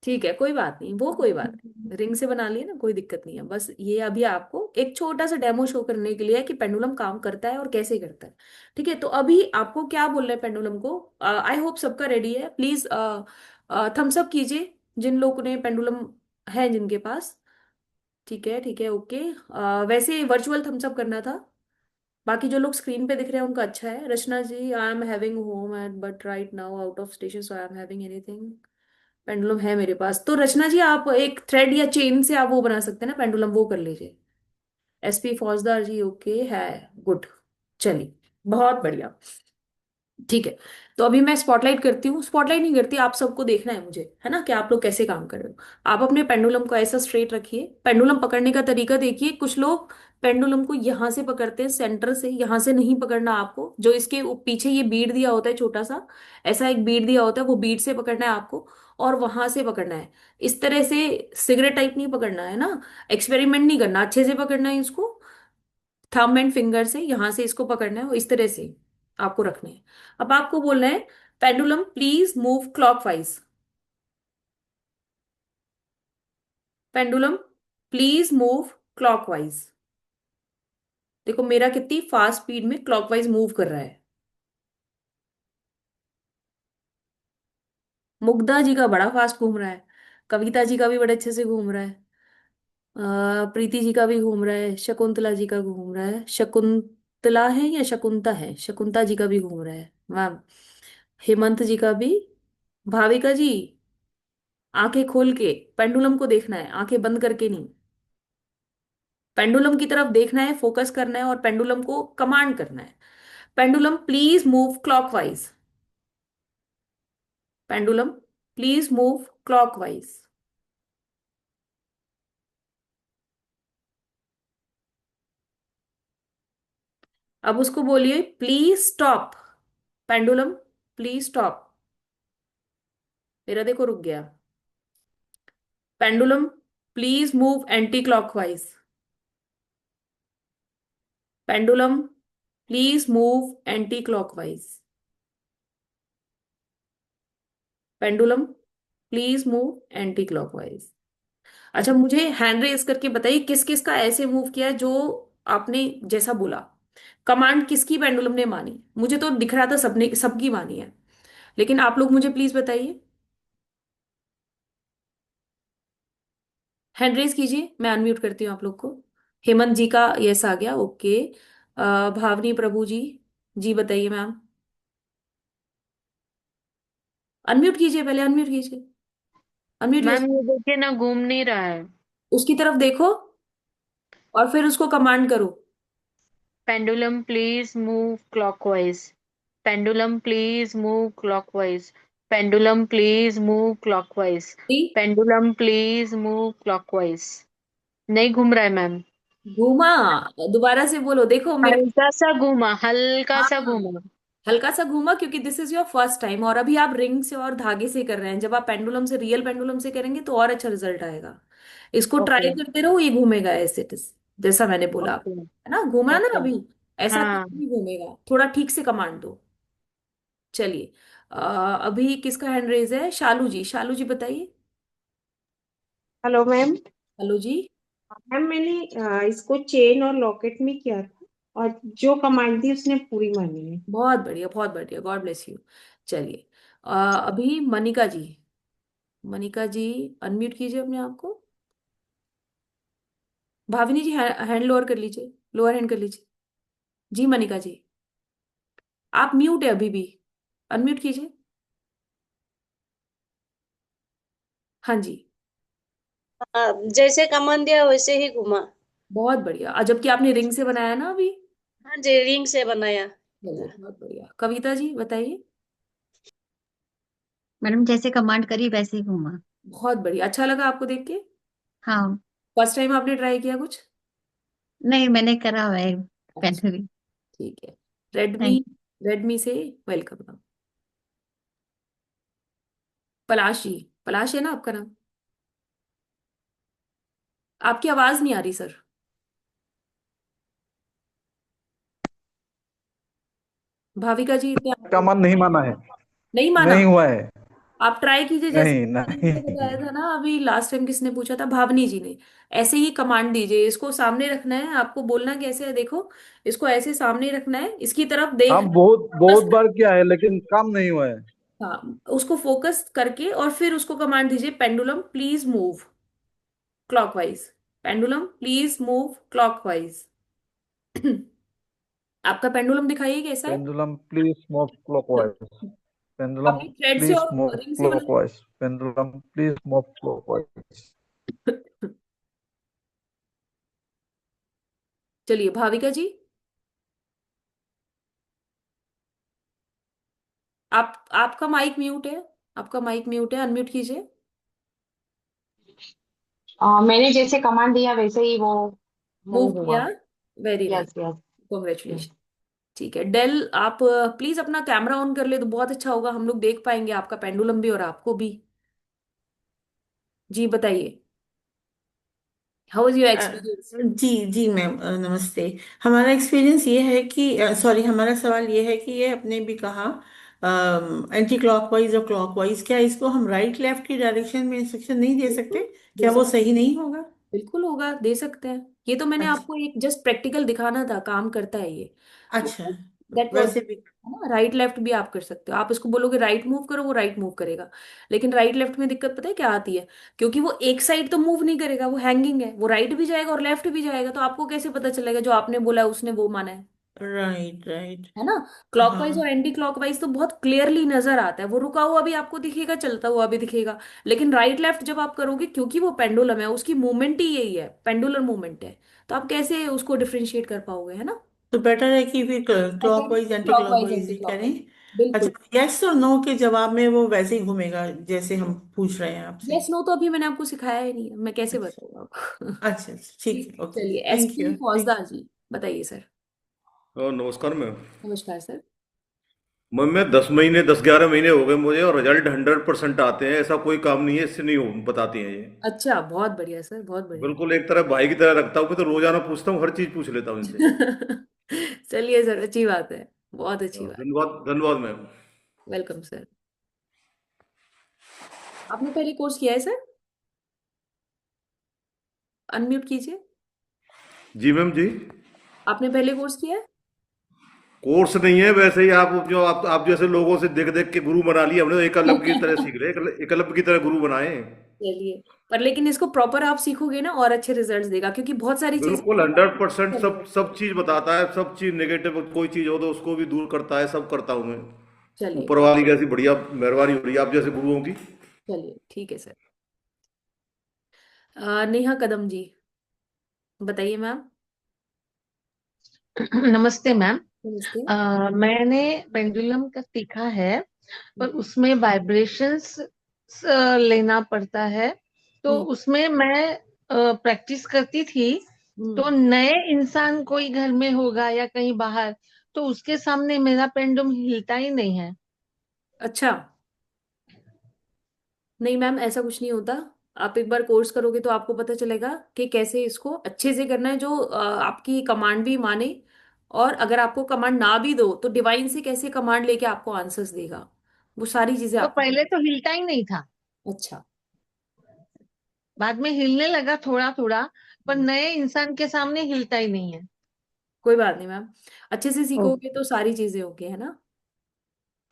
ठीक है, कोई बात नहीं, वो कोई बात नहीं, रिंग से बना लिए ना, कोई दिक्कत नहीं है। बस ये अभी आपको एक छोटा सा डेमो शो करने के लिए है कि पेंडुलम काम करता है और कैसे करता है। ठीक है, तो अभी आपको क्या बोलना है पेंडुलम को। आई होप सबका रेडी है, प्लीज थम्स अप कीजिए जिन लोगों ने पेंडुलम है जिनके पास। ठीक है, ठीक है, ओके। वैसे वर्चुअल थम्स अप करना था। बाकी जो लोग स्क्रीन पे दिख रहे हैं उनका अच्छा है। Rachna ji, I am having home at but right now out of station, so I am having anything. Pendulum है मेरे पास। तो रचना जी, आप एक थ्रेड या चेन से आप वो बना सकते हैं ना पेंडुलम, वो कर लीजिए। एसपी फौजदार जी, ओके है। गुड। चलिए, बहुत बढ़िया। ठीक है। तो अभी मैं स्पॉटलाइट करती हूँ, स्पॉटलाइट नहीं करती, आप सबको देखना है मुझे, है ना, कि आप लोग कैसे काम कर रहे हो। आप अपने पेंडुलम को ऐसा स्ट्रेट रखिए। पेंडुलम पकड़ने का तरीका देखिए। कुछ लोग पेंडुलम को यहाँ से पकड़ते हैं, सेंटर से। यहाँ से नहीं पकड़ना आपको। जो इसके पीछे ये बीड दिया होता है छोटा सा, ऐसा एक बीड दिया होता है, वो बीड से पकड़ना है आपको। और वहां से पकड़ना है। इस तरह से सिगरेट टाइप नहीं पकड़ना है ना। एक्सपेरिमेंट नहीं करना, अच्छे से पकड़ना है इसको। थंब एंड फिंगर से यहाँ से इसको पकड़ना है, वो इस तरह से आपको रखने हैं। अब आपको बोलना है, pendulum please move clockwise. Pendulum please move clockwise. देखो मेरा कितनी फास्ट स्पीड में क्लॉकवाइज मूव कर रहा है। मुग्धा जी का बड़ा फास्ट घूम रहा है। कविता जी का भी बड़े अच्छे से घूम रहा है। प्रीति जी का भी घूम रहा है। शकुंतला जी का घूम रहा है। शकुंतला है या शकुंता है? शकुंता जी का भी घूम रहा है मैम। हेमंत जी का भी। भाविका जी, आंखें खोल के पेंडुलम को देखना है, आंखें बंद करके नहीं। पेंडुलम की तरफ देखना है, फोकस करना है और पेंडुलम को कमांड करना है। Pendulum please move clockwise. Pendulum please move clockwise. अब उसको बोलिए please stop. Pendulum please stop. मेरा देखो रुक गया। Pendulum please move anti clockwise. Pendulum please move anti clockwise. Pendulum please move anti clockwise. अच्छा, मुझे हैंड रेस करके बताइए किस किस का ऐसे मूव किया है जो आपने जैसा बोला। कमांड किसकी पेंडुलम ने मानी? मुझे तो दिख रहा था सबने सबकी मानी है, लेकिन आप लोग मुझे प्लीज बताइए। हैंड रेस कीजिए, मैं अनम्यूट करती हूँ आप लोग को। हेमंत जी का यस आ गया, ओके। भावनी प्रभु जी, जी बताइए मैम। अनम्यूट कीजिए, पहले अनम्यूट कीजिए। Unmute ma'am yes. ये देखिए ना, घूम नहीं रहा है। उसकी तरफ देखो और फिर उसको कमांड करो। Pendulum please move clockwise. Pendulum please move clockwise. Pendulum please move clockwise. जी। Pendulum please move clockwise. नहीं घूम रहा है मैम। घूमा। दोबारा से बोलो, देखो मेरा। हल्का सा घूमा, हल्का सा हाँ, घूमा। हल्का सा घूमा क्योंकि this is your first time, और अभी आप रिंग से और धागे से कर रहे हैं। जब आप पेंडुलम से, रियल पेंडुलम से करेंगे तो और अच्छा रिजल्ट आएगा। इसको ट्राई ओके। करते रहो, ये घूमेगा ऐसे जैसा मैंने बोला, ओके। है ना, घूमा ना ओके। अभी। ऐसा हाँ। नहीं घूमेगा, थोड़ा ठीक से कमांड दो। चलिए। अभी किसका हैंड रेज है? शालू जी, शालू जी बताइए। Hello ma'am. हेलो जी। मैम मैंने इसको चेन और लॉकेट में किया था, और जो कमांड दी उसने पूरी मानी है। बहुत बढ़िया, बहुत बढ़िया, गॉड ब्लेस यू। चलिए। अभी मनिका जी। मनिका जी, अनम्यूट कीजिए अपने आप को। भाविनी जी, हैंड लोअर कर लीजिए, लोअर हैंड कर लीजिए। जी मनिका जी, आप म्यूट है अभी भी। अनम्यूट कीजिए। हाँ जी। हाँ, जैसे कमान दिया वैसे ही घुमा। बहुत बढ़िया। जबकि आपने रिंग से बनाया ना अभी। हाँ जी, रिंग से बनाया। चलिए, बहुत बढ़िया। कविता जी बताइए। मैडम जैसे कमांड करी वैसे ही घूमा। बहुत बढ़िया, अच्छा लगा आपको देख के? हाँ। फर्स्ट टाइम आपने ट्राई किया कुछ? नहीं, मैंने करा हुआ है अच्छा, पहले भी। ठीक है। रेडमी, थैंक रेडमी से वेलकम। पलाश जी, पलाश है ना आपका नाम? आपकी आवाज नहीं आ रही सर। भाविका जी, इतने का आगे मन नहीं माना है। नहीं माना। नहीं हुआ है। आप ट्राई कीजिए जैसे नहीं मैंने नहीं। आपको बताया था ना अभी लास्ट टाइम, किसने पूछा था? भावनी जी ने। ऐसे ही कमांड दीजिए, इसको सामने रखना है आपको। बोलना कैसे है देखो, इसको ऐसे सामने रखना है, इसकी तरफ देख। हम बहुत बस। बहुत बार किया है लेकिन काम नहीं हुआ है। हाँ, उसको फोकस करके और फिर उसको कमांड दीजिए, pendulum please move clockwise. Pendulum please move clockwise. आपका पेंडुलम दिखाइए कैसा है। Pendulum please move clockwise. Pendulum आपने थ्रेड से प्लीज और मूव रिंग से बनाया। Clockwise. Pendulum please move clockwise. चलिए भाविका जी, आपका माइक म्यूट है। आपका माइक म्यूट है, अनम्यूट कीजिए। मैंने जैसे कमांड दिया वैसे ही वो मूव मूव हुआ। किया। Very nice. Yes yes. Congratulation. ठीक है डेल, आप प्लीज अपना कैमरा ऑन कर ले तो बहुत अच्छा होगा, हम लोग देख पाएंगे आपका पेंडुलम भी और आपको भी। जी बताइए, how is your uh, experience. जी जी मैम, नमस्ते। हमारा एक्सपीरियंस ये है कि सॉरी, हमारा सवाल ये है कि ये आपने भी कहा एंटी क्लॉकवाइज और क्लॉकवाइज, क्या इसको हम राइट लेफ्ट की डायरेक्शन में इंस्ट्रक्शन नहीं दे सकते? बिल्कुल दे क्या वो सकते। सही नहीं होगा? बिल्कुल होगा, दे सकते हैं। ये तो मैंने अच्छा। आपको एक जस्ट प्रैक्टिकल दिखाना था, काम करता है ये। अच्छा। दैट वाज, वैसे भी। राइट लेफ्ट भी आप कर सकते हो। आप इसको बोलोगे राइट मूव करो, वो राइट मूव करेगा। लेकिन राइट लेफ्ट में दिक्कत पता है क्या आती है, क्योंकि वो एक साइड तो मूव नहीं करेगा, वो हैंगिंग है, वो राइट भी जाएगा और लेफ्ट भी जाएगा, तो आपको कैसे पता चलेगा जो आपने बोला है उसने वो माना राइट राइट। है ना। क्लॉकवाइज और हाँ। एंटी क्लॉकवाइज तो बहुत क्लियरली नजर आता है, वो रुका हुआ भी आपको दिखेगा, चलता हुआ भी दिखेगा। लेकिन राइट लेफ्ट जब आप करोगे, क्योंकि वो पेंडुलम है, उसकी मूवमेंट ही यही है, पेंडुलर मूवमेंट है, तो आप कैसे उसको डिफरेंशिएट कर पाओगे, है ना। तो बेटर है कि फिर clockwise anti clockwise clockwise anti ही करें। क्लॉकवाइज, अच्छा। बिल्कुल। यस और नो के जवाब में वो वैसे ही घूमेगा जैसे हम पूछ रहे हैं आपसे? यस नो तो अभी मैंने आपको सिखाया ही नहीं है, मैं कैसे अच्छा बताऊंगा आपको। अच्छा अच्छा, ठीक है, ओके। चलिए एस थैंक पी यू। फौजदार जी, बताइए सर। नमस्कार मैम। नमस्कार सर। मैम मैं 10 महीने 10-11 महीने हो गए मुझे और रिजल्ट 100% आते हैं। ऐसा कोई काम नहीं है इससे नहीं हो बताती हैं ये। अच्छा, बहुत बढ़िया सर, बहुत बढ़िया। बिल्कुल एक तरह भाई की तरह रखता हूँ कि तो रोजाना पूछता हूँ, हर चीज पूछ लेता हूँ इनसे। चलिए सर, अच्छी बात है, बहुत अच्छी बात। धन्यवाद धन्यवाद मैम। Welcome sir. आपने पहले कोर्स किया है सर, अनम्यूट कीजिए। जी मैम जी। आपने पहले कोर्स किया है। कोर्स नहीं है, वैसे ही आप जो आप जैसे लोगों से देख देख के गुरु बना लिया हमने, तो एकलव्य की तरह सीख रहे, एकलव्य की तरह गुरु बनाए। चलिए, पर लेकिन इसको प्रॉपर आप सीखोगे ना और अच्छे रिजल्ट्स देगा, क्योंकि बहुत सारी चीजें बिल्कुल 100% सब सब चीज बताता है, सब चीज नेगेटिव कोई चीज हो तो उसको भी दूर करता है, सब करता हूँ मैं। चलिए ऊपर वाली की ऐसी बढ़िया मेहरबानी हो रही है आप जैसे गुरुओं की। चलिए ठीक है सर। नेहा कदम जी, बताइए मैम। नमस्ते मैम। नमस्ते। मैंने पेंडुलम का सीखा है, पर उसमें वाइब्रेशंस लेना पड़ता है, तो हम्म उसमें मैं प्रैक्टिस करती थी। तो हम्म। नए इंसान कोई घर में होगा या कहीं बाहर, तो उसके सामने मेरा पेंडुलम हिलता ही नहीं है। अच्छा, नहीं मैम ऐसा कुछ नहीं होता। आप एक बार कोर्स करोगे तो आपको पता चलेगा कि कैसे इसको अच्छे से करना है, जो आपकी कमांड भी माने, और अगर आपको कमांड ना भी दो तो डिवाइन से कैसे कमांड लेके आपको आंसर्स देगा, वो सारी चीजें तो आपको। पहले तो हिलता ही नहीं था, अच्छा। बाद में हिलने लगा थोड़ा थोड़ा, पर नए इंसान के सामने हिलता ही नहीं है। कोई बात नहीं मैम, अच्छे से ओ, सीखोगे तो सारी चीजें ओके, है ना।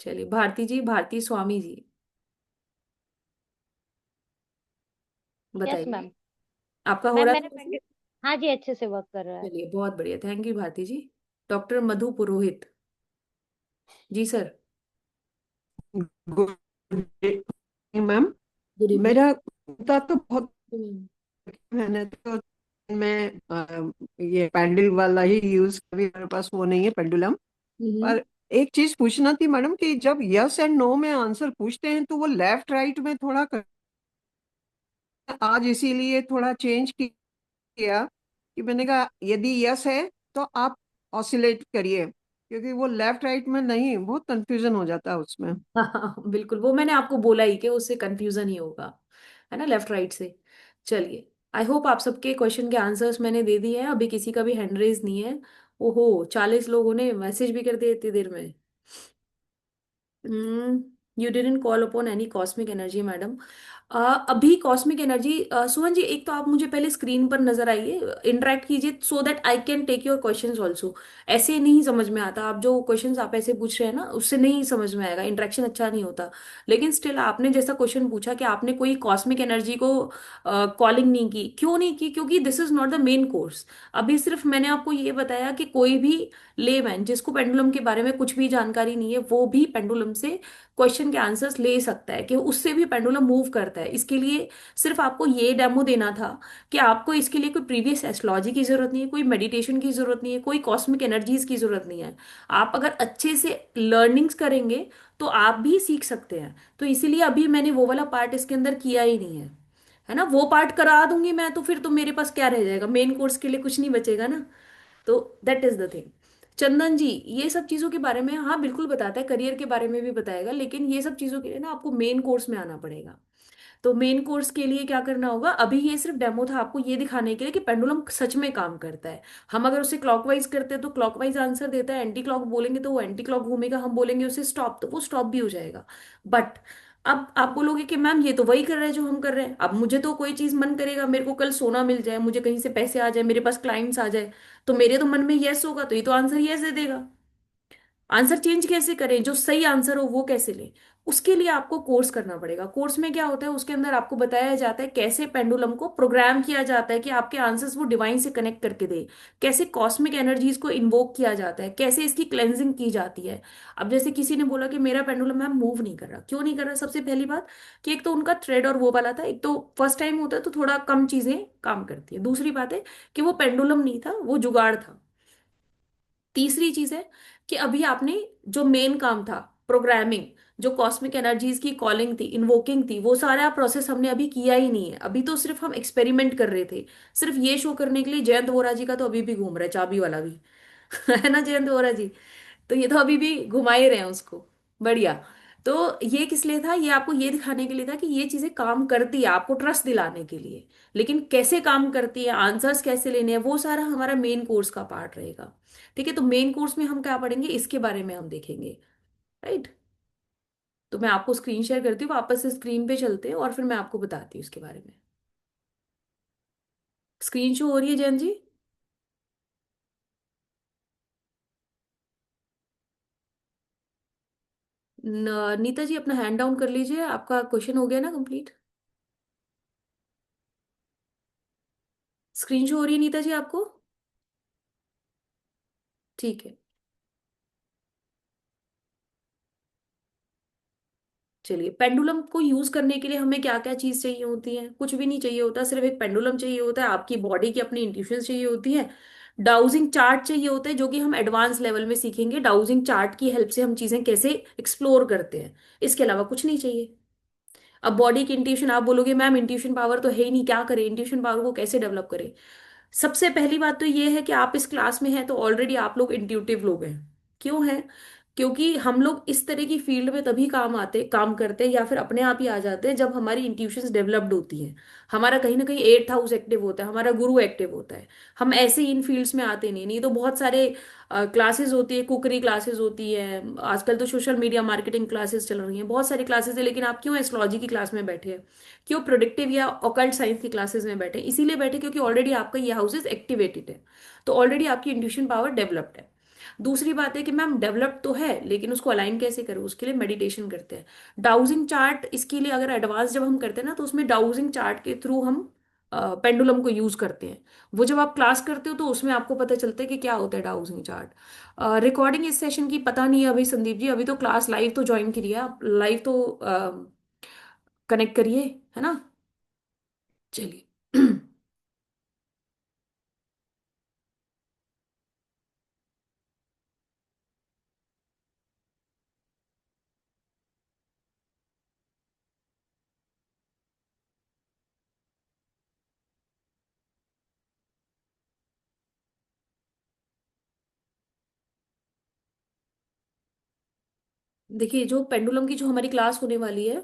चलिए भारती जी, भारती स्वामी जी, यस बताइए। मैम। आपका हो मैम रहा था मैंने वैसे? हाँ जी, अच्छे से वर्क कर रहा है। चलिए बहुत बढ़िया, thank you Bharati ji. Doctor Madhu Purohit ji sir. Good evening ma'am. Good evening. मेरा कुत्ता तो बहुत मेहनत तो मैं ये पैंडल वाला ही यूज, कभी मेरे पास वो नहीं है पेंडुलम। हम्म। पर एक चीज पूछना थी मैडम कि जब यस एंड नो में आंसर पूछते हैं तो वो लेफ्ट राइट में थोड़ा आज इसीलिए थोड़ा चेंज किया कि मैंने कहा यदि यस है तो आप ऑसिलेट करिए, क्योंकि वो लेफ्ट राइट में नहीं, बहुत कंफ्यूजन हो जाता है उसमें। हाँ बिल्कुल, वो मैंने आपको बोला ही कि उससे कंफ्यूजन ही होगा, है ना, लेफ्ट राइट से। चलिए, आई होप आप सबके क्वेश्चन के आंसर्स मैंने दे दिए हैं, अभी किसी का भी हैंड रेज नहीं है। ओहो, 40 लोगों ने मैसेज भी कर दिया इतनी देर में। Hmm. You didn't call upon any cosmic energy madam. अभी कॉस्मिक एनर्जी, सुहन जी एक तो आप मुझे पहले स्क्रीन पर नजर आइए, इंटरेक्ट कीजिए so that I can take your questions also. ऐसे नहीं समझ में आता, आप जो क्वेश्चंस आप ऐसे पूछ रहे हैं ना उससे नहीं समझ में आएगा, इंटरेक्शन अच्छा नहीं होता। लेकिन स्टिल आपने जैसा क्वेश्चन पूछा कि आपने कोई कॉस्मिक एनर्जी को कॉलिंग नहीं की, क्यों नहीं की? क्योंकि this is not the main course. अभी सिर्फ मैंने आपको ये बताया कि कोई भी लेमैन जिसको पेंडुलम के बारे में कुछ भी जानकारी नहीं है वो भी पेंडुलम से क्वेश्चन के आंसर्स ले सकता है, कि उससे भी पेंडुलम मूव करता है। इसके लिए सिर्फ आपको ये डेमो देना था कि आपको इसके लिए कोई प्रीवियस एस्ट्रोलॉजी की जरूरत नहीं है, कोई मेडिटेशन की जरूरत नहीं है, कोई कॉस्मिक एनर्जीज की जरूरत नहीं है। आप अगर अच्छे से लर्निंग्स करेंगे तो आप भी सीख सकते हैं। तो इसीलिए अभी मैंने वो वाला पार्ट इसके अंदर किया ही नहीं है ना। वो पार्ट करा दूंगी मैं तो फिर तो मेरे पास क्या रह जाएगा, मेन कोर्स के लिए कुछ नहीं बचेगा ना। तो दैट इज द थिंग। चंदन जी ये सब चीजों के बारे में हाँ बिल्कुल बताता है, करियर के बारे में भी बताएगा, लेकिन ये सब चीजों के लिए ना आपको मेन कोर्स में आना पड़ेगा। तो मेन कोर्स के लिए क्या करना होगा, अभी ये सिर्फ डेमो था आपको ये दिखाने के लिए कि पेंडुलम सच में काम करता है। हम अगर उसे क्लॉकवाइज करते हैं तो क्लॉकवाइज आंसर देता है, एंटी क्लॉक बोलेंगे तो वो एंटी क्लॉक घूमेगा, हम बोलेंगे उसे स्टॉप तो वो स्टॉप भी हो जाएगा। बट अब आप बोलोगे कि मैम ये तो वही कर रहे हैं जो हम कर रहे हैं, अब मुझे तो कोई चीज मन करेगा, मेरे को कल सोना मिल जाए, मुझे कहीं से पैसे आ जाए, मेरे पास क्लाइंट्स आ जाए, तो मेरे तो मन में यस होगा, तो ये तो आंसर यस दे देगा। आंसर चेंज कैसे करें, जो सही आंसर हो वो कैसे लें, उसके लिए आपको कोर्स करना पड़ेगा। कोर्स में क्या होता है, उसके अंदर आपको बताया जाता है कैसे पेंडुलम को प्रोग्राम किया जाता है कि आपके आंसर्स वो डिवाइन से कनेक्ट करके दे, कैसे कॉस्मिक एनर्जीज को इन्वोक किया जाता है, कैसे इसकी क्लेंजिंग की जाती है। अब जैसे किसी ने बोला कि मेरा पेंडुलम मैम मूव नहीं कर रहा, क्यों नहीं कर रहा? सबसे पहली बात कि एक तो उनका थ्रेड और वो वाला था, एक तो फर्स्ट टाइम होता है तो थोड़ा कम चीजें काम करती है, दूसरी बात है कि वो पेंडुलम नहीं था, वो जुगाड़ था। तीसरी चीज है कि अभी आपने जो मेन काम था प्रोग्रामिंग, जो कॉस्मिक एनर्जीज की कॉलिंग थी, इन्वोकिंग थी, वो सारा प्रोसेस हमने अभी किया ही नहीं है। अभी तो सिर्फ हम एक्सपेरिमेंट कर रहे थे, सिर्फ ये शो करने के लिए। जयंत वोरा जी का तो अभी भी घूम रहा है चाबी वाला भी है ना जयंत वोरा जी, तो ये तो अभी भी घुमा ही रहे हैं उसको। बढ़िया। तो ये किस लिए था, ये आपको ये दिखाने के लिए था कि ये चीजें काम करती है, आपको ट्रस्ट दिलाने के लिए। लेकिन कैसे काम करती है, आंसर्स कैसे लेने हैं, वो सारा हमारा मेन कोर्स का पार्ट रहेगा। ठीक है, तो मेन कोर्स में हम क्या पढ़ेंगे इसके बारे में हम देखेंगे। राइट। तो मैं आपको स्क्रीन शेयर करती हूँ, वापस से स्क्रीन पे चलते हैं और फिर मैं आपको बताती हूँ इसके बारे में। स्क्रीन शो हो रही है जैन जी? नीता जी अपना हैंड डाउन कर लीजिए, आपका क्वेश्चन हो गया ना कंप्लीट? स्क्रीन शो हो रही है नीता जी आपको? ठीक है, चलिए। पेंडुलम को यूज करने के लिए हमें क्या क्या चीज चाहिए होती है? कुछ भी नहीं चाहिए होता, सिर्फ एक पेंडुलम चाहिए होता है, आपकी बॉडी की अपनी इंट्यूशन चाहिए होती है, डाउजिंग चार्ट चाहिए होता है जो कि हम एडवांस लेवल में सीखेंगे। डाउजिंग चार्ट की हेल्प से हम चीजें कैसे एक्सप्लोर करते हैं, इसके अलावा कुछ नहीं चाहिए। अब बॉडी की इंट्यूशन, आप बोलोगे मैम इंट्यूशन पावर तो है ही नहीं, क्या करें इंट्यूशन पावर को कैसे डेवलप करें? सबसे पहली बात तो ये है कि आप इस क्लास में हैं तो ऑलरेडी आप लोग इंट्यूटिव लोग हैं। क्यों हैं? क्योंकि हम लोग इस तरह की फील्ड में तभी काम करते हैं या फिर अपने आप ही आ जाते हैं जब हमारी इंट्यूशंस डेवलप्ड होती हैं, हमारा कहीं ना कहीं एट्थ हाउस एक्टिव होता है, हमारा गुरु एक्टिव होता है। हम ऐसे ही इन फील्ड्स में आते नहीं तो बहुत सारे क्लासेस होती है, कुकरी क्लासेस होती है, आजकल तो सोशल मीडिया मार्केटिंग क्लासेस चल रही हैं, बहुत सारी क्लासेस है, लेकिन आप क्यों एस्ट्रोलॉजी की क्लास में बैठे हैं, क्यों प्रोडिक्टिव या ऑकल्ट साइंस की क्लासेस में बैठे? इसीलिए बैठे क्योंकि ऑलरेडी आपका ये हाउसेस एक्टिवेटेड है, तो ऑलरेडी आपकी इंट्यूशन पावर डेवलप्ड है। दूसरी बात है कि मैम डेवलप तो है लेकिन उसको अलाइन कैसे करें, उसके लिए मेडिटेशन करते हैं। डाउजिंग चार्ट, इसके लिए अगर एडवांस जब हम करते हैं ना तो उसमें डाउजिंग चार्ट के थ्रू हम पेंडुलम को यूज करते हैं। वो जब आप क्लास करते हो तो उसमें आपको पता चलता है कि क्या होता है डाउजिंग चार्ट। रिकॉर्डिंग इस सेशन की पता नहीं है अभी संदीप जी, अभी तो क्लास लाइव तो ज्वाइन करिए आप, लाइव तो कनेक्ट करिए, है ना? चलिए देखिए, जो पेंडुलम की जो हमारी क्लास होने वाली है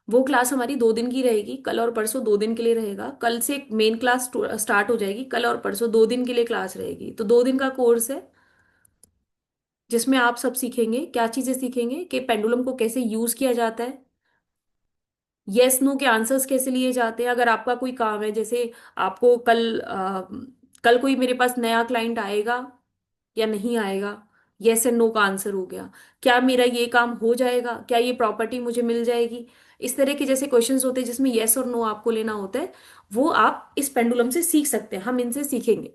वो क्लास हमारी 2 दिन की रहेगी, कल और परसों 2 दिन के लिए रहेगा। कल से एक मेन क्लास स्टार्ट हो जाएगी, कल और परसों 2 दिन के लिए क्लास रहेगी, तो 2 दिन का कोर्स है। जिसमें आप सब सीखेंगे, क्या चीजें सीखेंगे कि पेंडुलम को कैसे यूज किया जाता है, यस नो के आंसर्स कैसे लिए जाते हैं। अगर आपका कोई काम है, जैसे आपको कल कोई मेरे पास नया क्लाइंट आएगा या नहीं आएगा, यस एंड नो का आंसर हो गया। क्या मेरा ये काम हो जाएगा, क्या ये प्रॉपर्टी मुझे मिल जाएगी, इस तरह के जैसे क्वेश्चंस होते हैं जिसमें यस और नो आपको लेना होता है, वो आप इस पेंडुलम से सीख सकते हैं। हम इनसे सीखेंगे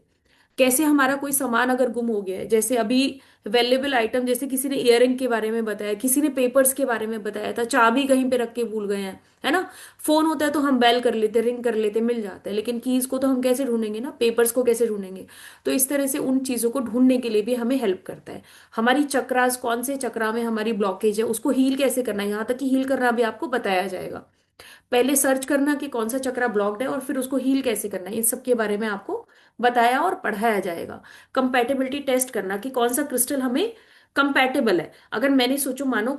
कैसे हमारा कोई सामान अगर गुम हो गया है, जैसे अभी वेल्युएबल आइटम, जैसे किसी ने इयररिंग के बारे में बताया, किसी ने पेपर्स के बारे में बताया था, चाबी कहीं पे रख के भूल गए हैं, है ना। फोन होता है तो हम बेल कर लेते, रिंग कर लेते, मिल जाता है, लेकिन कीज को तो हम कैसे ढूंढेंगे ना, पेपर्स को कैसे ढूंढेंगे। तो इस तरह से उन चीजों को ढूंढने के लिए भी हमें हेल्प करता है। हमारी चक्रास, कौन से चक्रा में हमारी ब्लॉकेज है, उसको हील कैसे करना है, यहाँ तक कि हील करना भी आपको बताया जाएगा। पहले सर्च करना कि कौन सा चक्रा ब्लॉक्ड है और फिर उसको हील कैसे करना है, इन सब के बारे में आपको बताया और पढ़ाया जाएगा। कंपैटिबिलिटी टेस्ट करना कि कौन सा क्रिस्टल हमें कंपैटिबल है। अगर मैंने सोचो, मानो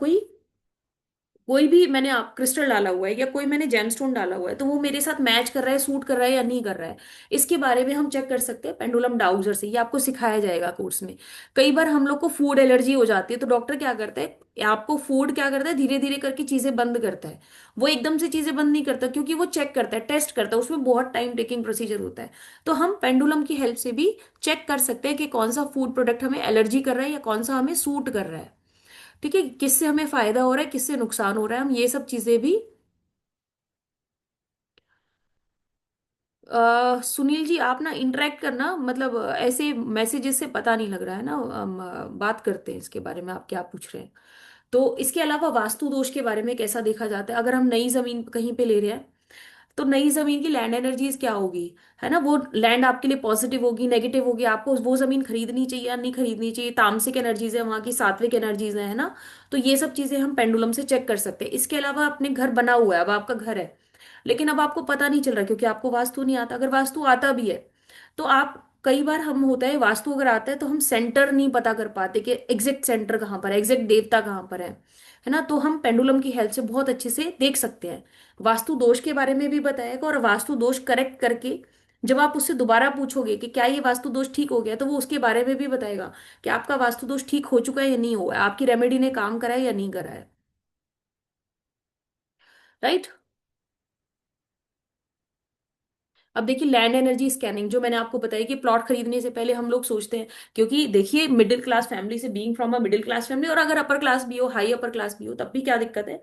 कोई भी मैंने आप क्रिस्टल डाला हुआ है या कोई मैंने जेमस्टोन डाला हुआ है, तो वो मेरे साथ मैच कर रहा है, सूट कर रहा है या नहीं कर रहा है, इसके बारे में हम चेक कर सकते हैं पेंडुलम डाउजर से। ये आपको सिखाया जाएगा कोर्स में। कई बार हम लोग को फूड एलर्जी हो जाती है, तो डॉक्टर क्या करता है, आपको फूड क्या करता है, धीरे धीरे करके चीजें बंद करता है। वो एकदम से चीजें बंद नहीं करता, क्योंकि वो चेक करता है, टेस्ट करता है, उसमें बहुत टाइम टेकिंग प्रोसीजर होता है। तो हम पेंडुलम की हेल्प से भी चेक कर सकते हैं कि कौन सा फूड प्रोडक्ट हमें एलर्जी कर रहा है या कौन सा हमें सूट कर रहा है। ठीक है, किससे हमें फायदा हो रहा है, किससे नुकसान हो रहा है, हम ये सब चीजें भी। सुनील जी, आप ना इंटरेक्ट करना, मतलब ऐसे मैसेजेस से पता नहीं लग रहा है ना, हम बात करते हैं इसके बारे में, आप क्या पूछ रहे हैं। तो इसके अलावा वास्तु दोष के बारे में कैसा देखा जाता है, अगर हम नई जमीन कहीं पे ले रहे हैं, तो नई जमीन की लैंड एनर्जीज क्या होगी, है ना। वो लैंड आपके लिए पॉजिटिव होगी, नेगेटिव होगी, आपको वो जमीन खरीदनी चाहिए या नहीं खरीदनी चाहिए, तामसिक एनर्जीज है वहां की, सात्विक एनर्जीज है ना। तो ये सब चीजें हम पेंडुलम से चेक कर सकते हैं। इसके अलावा अपने घर बना हुआ है, अब आपका घर है, लेकिन अब आपको पता नहीं चल रहा क्योंकि आपको वास्तु नहीं आता। अगर वास्तु आता भी है तो आप, कई बार हम होता है वास्तु अगर आता है तो हम सेंटर नहीं पता कर पाते कि एग्जैक्ट सेंटर कहाँ पर है, एग्जैक्ट देवता कहाँ पर है ना। तो हम पेंडुलम की हेल्प से बहुत अच्छे से देख सकते हैं। वास्तु दोष के बारे में भी बताएगा, और वास्तु दोष करेक्ट करके जब आप उससे दोबारा पूछोगे कि क्या ये वास्तु दोष ठीक हो गया, तो वो उसके बारे में भी बताएगा कि आपका वास्तु दोष ठीक हो चुका है या नहीं हुआ है, आपकी रेमेडी ने काम करा है या नहीं करा है। राइट। अब देखिए, लैंड एनर्जी स्कैनिंग जो मैंने आपको बताई कि प्लॉट खरीदने से पहले हम लोग सोचते हैं, क्योंकि देखिए मिडिल क्लास फैमिली से, being from a middle class family, और अगर अपर क्लास भी हो, हाई अपर क्लास भी हो, तब भी क्या दिक्कत है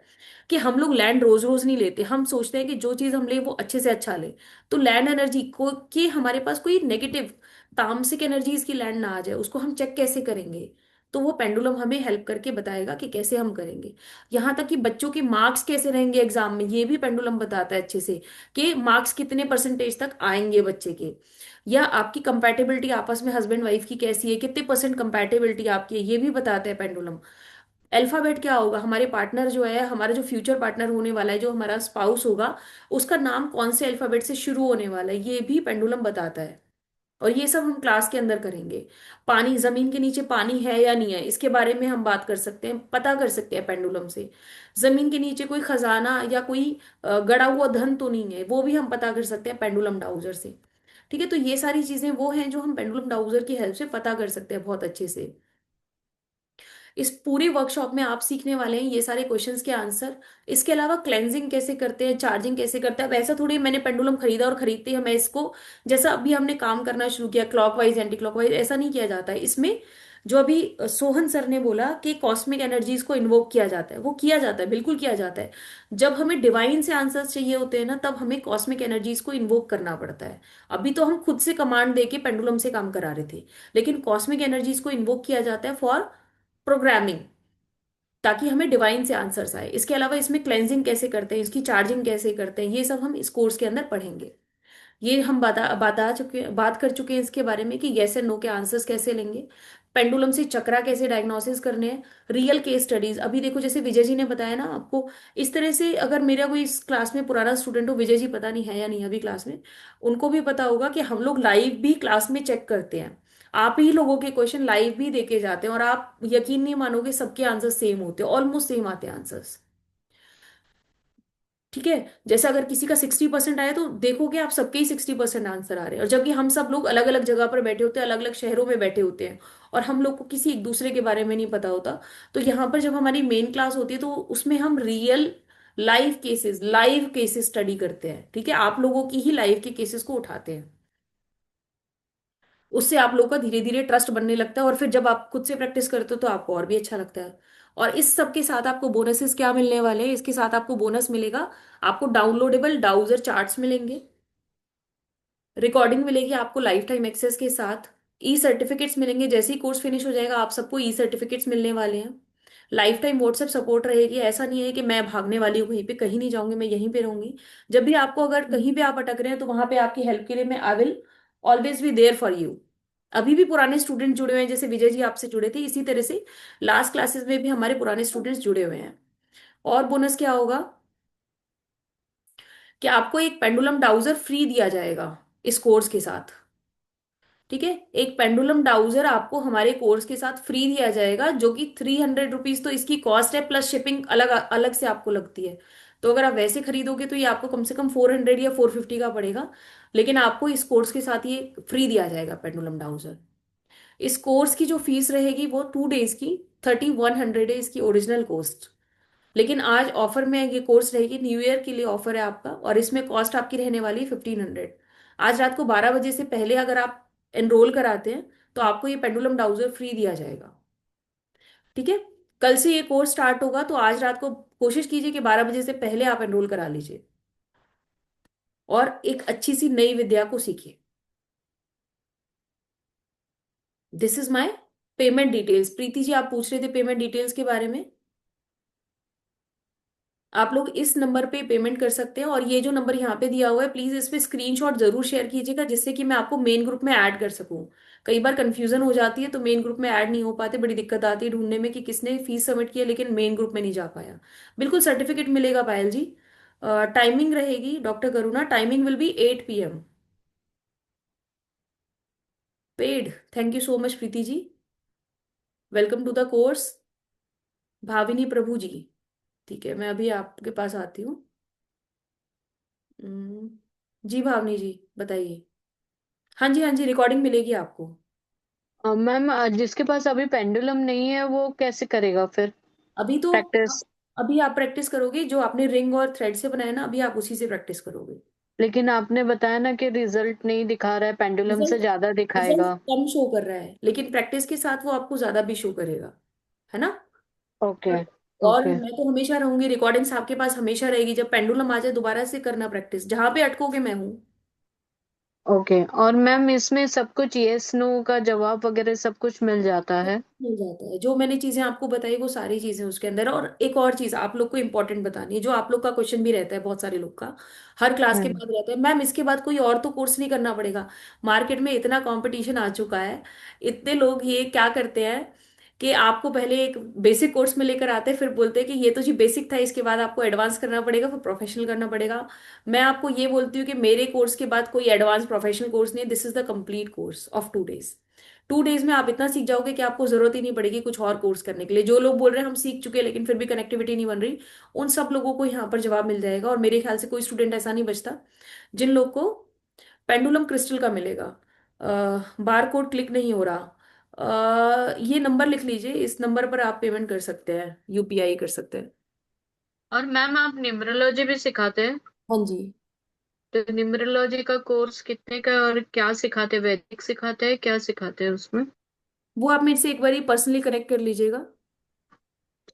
कि हम लोग लैंड रोज रोज नहीं लेते। हम सोचते हैं कि जो चीज हम ले वो अच्छे से अच्छा ले। तो लैंड एनर्जी को कि हमारे पास कोई नेगेटिव तामसिक एनर्जीज की लैंड ना आ जाए, उसको हम चेक कैसे करेंगे। तो वो पेंडुलम हमें हेल्प करके बताएगा कि कैसे हम करेंगे। यहाँ तक कि बच्चों के मार्क्स कैसे रहेंगे एग्जाम में, ये भी पेंडुलम बताता है अच्छे से, कि मार्क्स कितने परसेंटेज तक आएंगे बच्चे के, या आपकी कंपैटिबिलिटी आपस में हस्बैंड वाइफ की कैसी है, कितने परसेंट कंपैटिबिलिटी आपकी है, ये भी बताता है पेंडुलम। अल्फाबेट क्या होगा, हमारे पार्टनर जो है, हमारा जो फ्यूचर पार्टनर होने वाला है, जो हमारा स्पाउस होगा, उसका नाम कौन से अल्फाबेट से शुरू होने वाला है, ये भी पेंडुलम बताता है। और ये सब हम क्लास के अंदर करेंगे। पानी, जमीन के नीचे पानी है या नहीं है, इसके बारे में हम बात कर सकते हैं, पता कर सकते हैं पेंडुलम से। जमीन के नीचे कोई खजाना या कोई गड़ा हुआ धन तो नहीं है, वो भी हम पता कर सकते हैं पेंडुलम डाउजर से। ठीक है, तो ये सारी चीजें वो हैं जो हम पेंडुलम डाउजर की हेल्प से पता कर सकते हैं बहुत अच्छे से। इस पूरी वर्कशॉप में आप सीखने वाले हैं ये सारे क्वेश्चंस के आंसर। इसके अलावा क्लेंजिंग कैसे करते हैं, चार्जिंग कैसे करते हैं। वैसा थोड़ी मैंने पेंडुलम खरीदा और खरीदते ही हमें इसको, जैसा अभी हमने काम करना शुरू किया क्लॉकवाइज एंटी क्लॉकवाइज, ऐसा नहीं किया जाता है इसमें। जो अभी सोहन सर ने बोला कि कॉस्मिक एनर्जीज को इन्वोक किया जाता है, वो किया जाता है, बिल्कुल किया जाता है। जब हमें डिवाइन से आंसर्स चाहिए होते हैं ना, तब हमें कॉस्मिक एनर्जीज को इन्वोक करना पड़ता है। अभी तो हम खुद से कमांड दे के पेंडुलम से काम करा रहे थे, लेकिन कॉस्मिक एनर्जीज को इन्वोक किया जाता है फॉर प्रोग्रामिंग, ताकि हमें डिवाइन से आंसर्स आए। इसके अलावा इसमें क्लेंजिंग कैसे करते हैं, इसकी चार्जिंग कैसे करते हैं, ये सब हम इस कोर्स के अंदर पढ़ेंगे। ये हम बात कर चुके हैं इसके बारे में कि यस एंड नो के आंसर्स कैसे लेंगे, पेंडुलम से चक्रा कैसे डायग्नोसिस करने हैं, रियल केस स्टडीज। अभी देखो जैसे विजय जी ने बताया ना आपको, इस तरह से अगर मेरा कोई इस क्लास में पुराना स्टूडेंट हो, विजय जी पता नहीं है या नहीं अभी क्लास में, उनको भी पता होगा कि हम लोग लाइव भी क्लास में चेक करते हैं। आप ही लोगों के क्वेश्चन लाइव भी देके जाते हैं, और आप यकीन नहीं मानोगे सबके आंसर सेम होते हैं, ऑलमोस्ट सेम आते हैं आंसर्स। ठीक है। जैसे अगर किसी का 60% आया तो देखोगे आप सबके ही 60% आंसर आ रहे हैं, और जबकि हम सब लोग अलग अलग जगह पर बैठे होते हैं, अलग अलग शहरों में बैठे होते हैं, और हम लोग को किसी एक दूसरे के बारे में नहीं पता होता। तो यहाँ पर जब हमारी मेन क्लास होती है तो उसमें हम रियल लाइव केसेस स्टडी करते हैं। ठीक है, आप लोगों की ही लाइव के केसेस को उठाते हैं। उससे आप लोग का धीरे धीरे ट्रस्ट बनने लगता है, और फिर जब आप खुद से प्रैक्टिस करते हो तो आपको और भी अच्छा लगता है। और इस सब के साथ आपको बोनसेस क्या मिलने वाले हैं, इसके साथ आपको बोनस मिलेगा, आपको डाउनलोडेबल डाउजर चार्ट्स मिलेंगे, रिकॉर्डिंग मिलेगी आपको लाइफ टाइम एक्सेस के साथ, ई सर्टिफिकेट्स मिलेंगे। जैसे ही कोर्स फिनिश हो जाएगा आप सबको ई सर्टिफिकेट्स मिलने वाले हैं। लाइफ टाइम व्हाट्सएप सपोर्ट रहेगी, ऐसा नहीं है कि मैं भागने वाली हूँ कहीं पे, कहीं नहीं जाऊंगी, मैं यहीं पे रहूंगी। जब भी आपको अगर कहीं पे आप अटक रहे हैं तो वहां पे आपकी हेल्प के लिए मैं I will always be there for you. अभी भी पुराने स्टूडेंट जुड़े हुए हैं, जैसे विजय जी आपसे जुड़े थे, इसी तरह से लास्ट क्लासेस में भी हमारे पुराने स्टूडेंट्स जुड़े हुए हैं। और बोनस क्या होगा कि आपको एक पेंडुलम डाउजर फ्री दिया जाएगा इस कोर्स के साथ। ठीक है, एक पेंडुलम डाउजर आपको हमारे कोर्स के साथ फ्री दिया जाएगा, जो कि 300 रुपीज तो इसकी कॉस्ट है, प्लस शिपिंग अलग अलग से आपको लगती है। तो अगर आप वैसे खरीदोगे तो ये आपको कम से कम 400 या 450 का पड़ेगा, लेकिन आपको इस कोर्स के साथ ये फ्री दिया जाएगा पेंडुलम डाउजर। इस कोर्स की जो फीस रहेगी वो 2 डेज की 3100 है, इसकी ओरिजिनल कॉस्ट। लेकिन आज ऑफर में ये कोर्स रहेगी, न्यू ईयर के लिए ऑफर है आपका, और इसमें कॉस्ट आपकी रहने वाली है 1500। आज रात को 12 बजे से पहले अगर आप एनरोल कराते हैं तो आपको ये पेंडुलम डाउजर फ्री दिया जाएगा। ठीक है, कल से ये कोर्स स्टार्ट होगा, तो आज रात को कोशिश कीजिए कि 12 बजे से पहले आप एनरोल करा लीजिए और एक अच्छी सी नई विद्या को सीखिए। This is my payment details. Preeti ji आप पूछ रहे थे पेमेंट डिटेल्स के बारे में। आप लोग इस नंबर पे पेमेंट कर सकते हैं, और ये जो नंबर यहाँ पे दिया हुआ है प्लीज इस पे स्क्रीनशॉट जरूर शेयर कीजिएगा, जिससे कि मैं आपको मेन ग्रुप में ऐड कर सकूं। कई बार कंफ्यूजन हो जाती है तो मेन ग्रुप में ऐड नहीं हो पाते, बड़ी दिक्कत आती है ढूंढने में कि किसने फीस सबमिट किया लेकिन मेन ग्रुप में नहीं जा पाया। बिल्कुल सर्टिफिकेट मिलेगा पायल जी। टाइमिंग रहेगी doctor Karuna, timing will be 8 PM। Paid, thank you so much Preeti ji, welcome to the course. Bhavini Prabhu ji, ठीक है मैं अभी आपके पास आती हूँ। हम्म, जी भावनी जी बताइए। हाँ जी हाँ जी, रिकॉर्डिंग मिलेगी आपको। मैम जिसके पास अभी पेंडुलम नहीं है वो कैसे करेगा फिर अभी तो प्रैक्टिस? अभी आप प्रैक्टिस करोगे, जो आपने रिंग और थ्रेड से बनाया ना, अभी आप उसी से प्रैक्टिस करोगे। लेकिन आपने बताया ना कि रिजल्ट नहीं दिखा रहा है, पेंडुलम से रिजल्ट ज्यादा रिजल्ट दिखाएगा। कम शो कर रहा है, लेकिन प्रैक्टिस के साथ वो आपको ज्यादा भी शो करेगा, है ना। ओके। और ओके। मैं तो हमेशा रहूंगी, रिकॉर्डिंग्स आपके पास हमेशा रहेगी, जब पेंडुलम आ जाए दोबारा से करना प्रैक्टिस, जहां पे अटकोगे मैं हूँ। ओके, और मैम इसमें सब कुछ यस नो का जवाब वगैरह सब कुछ मिल जाता है? मिल जाता है, जो मैंने चीजें आपको बताई वो सारी चीजें उसके अंदर। और एक और चीज आप लोग को इंपॉर्टेंट बतानी है, जो आप लोग का क्वेश्चन भी रहता है बहुत सारे लोग का, हर क्लास के हम्म। बाद रहता है, मैम इसके बाद कोई और तो कोर्स नहीं करना पड़ेगा। मार्केट में इतना कंपटीशन आ चुका है, इतने लोग ये क्या करते हैं कि आपको पहले एक बेसिक कोर्स में लेकर आते हैं, फिर बोलते हैं कि ये तो जी बेसिक था, इसके बाद आपको एडवांस करना पड़ेगा, फिर प्रोफेशनल करना पड़ेगा। मैं आपको ये बोलती हूँ कि मेरे कोर्स के बाद कोई एडवांस प्रोफेशनल कोर्स नहीं है, this is the complete course of 2 days. 2 days में आप इतना सीख जाओगे कि आपको जरूरत ही नहीं पड़ेगी कुछ और कोर्स करने के लिए। जो लोग बोल रहे हैं हम सीख चुके हैं लेकिन फिर भी कनेक्टिविटी नहीं बन रही, उन सब लोगों को यहाँ पर जवाब मिल जाएगा। और मेरे ख्याल से कोई स्टूडेंट ऐसा नहीं बचता जिन लोग को पेंडुलम क्रिस्टल का मिलेगा। बार कोड क्लिक नहीं हो रहा। ये नंबर लिख लीजिए, इस नंबर पर आप पेमेंट कर सकते हैं, यूपीआई कर सकते हैं। और मैम आप न्यूमरोलॉजी भी सिखाते हैं? हाँ जी। तो न्यूमरोलॉजी का कोर्स कितने का है और क्या सिखाते हैं? वैदिक सिखाते हैं, क्या सिखाते हैं उसमें? वो आप मेरे से एक बार पर्सनली कनेक्ट कर लीजिएगा,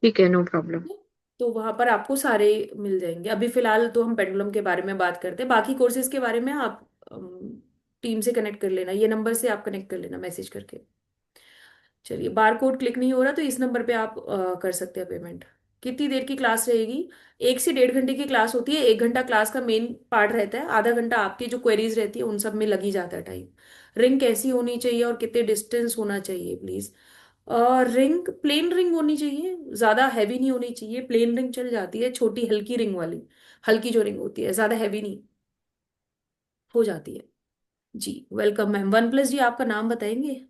ठीक है, नो प्रॉब्लम। तो वहां पर आपको सारे मिल जाएंगे। अभी फिलहाल तो हम पेंडुलम के बारे में बात करते हैं, बाकी कोर्सेज के बारे में आप टीम से कनेक्ट कर लेना, ये नंबर से आप कनेक्ट कर लेना मैसेज करके। चलिए, बार कोड क्लिक नहीं हो रहा तो इस नंबर पे आप कर सकते हैं पेमेंट। कितनी देर की क्लास रहेगी? 1 से 1.5 घंटे की क्लास होती है, 1 घंटा क्लास का मेन पार्ट रहता है, आधा घंटा आपकी जो क्वेरीज रहती है उन सब में लग ही जाता है टाइम। रिंग कैसी होनी चाहिए और कितने डिस्टेंस होना चाहिए प्लीज? रिंग प्लेन रिंग होनी चाहिए, ज्यादा हैवी नहीं होनी चाहिए, प्लेन रिंग चल जाती है, छोटी हल्की रिंग वाली, हल्की जो रिंग होती है, ज्यादा हैवी नहीं हो जाती है। जी वेलकम मैम। वन प्लस जी आपका नाम बताएंगे?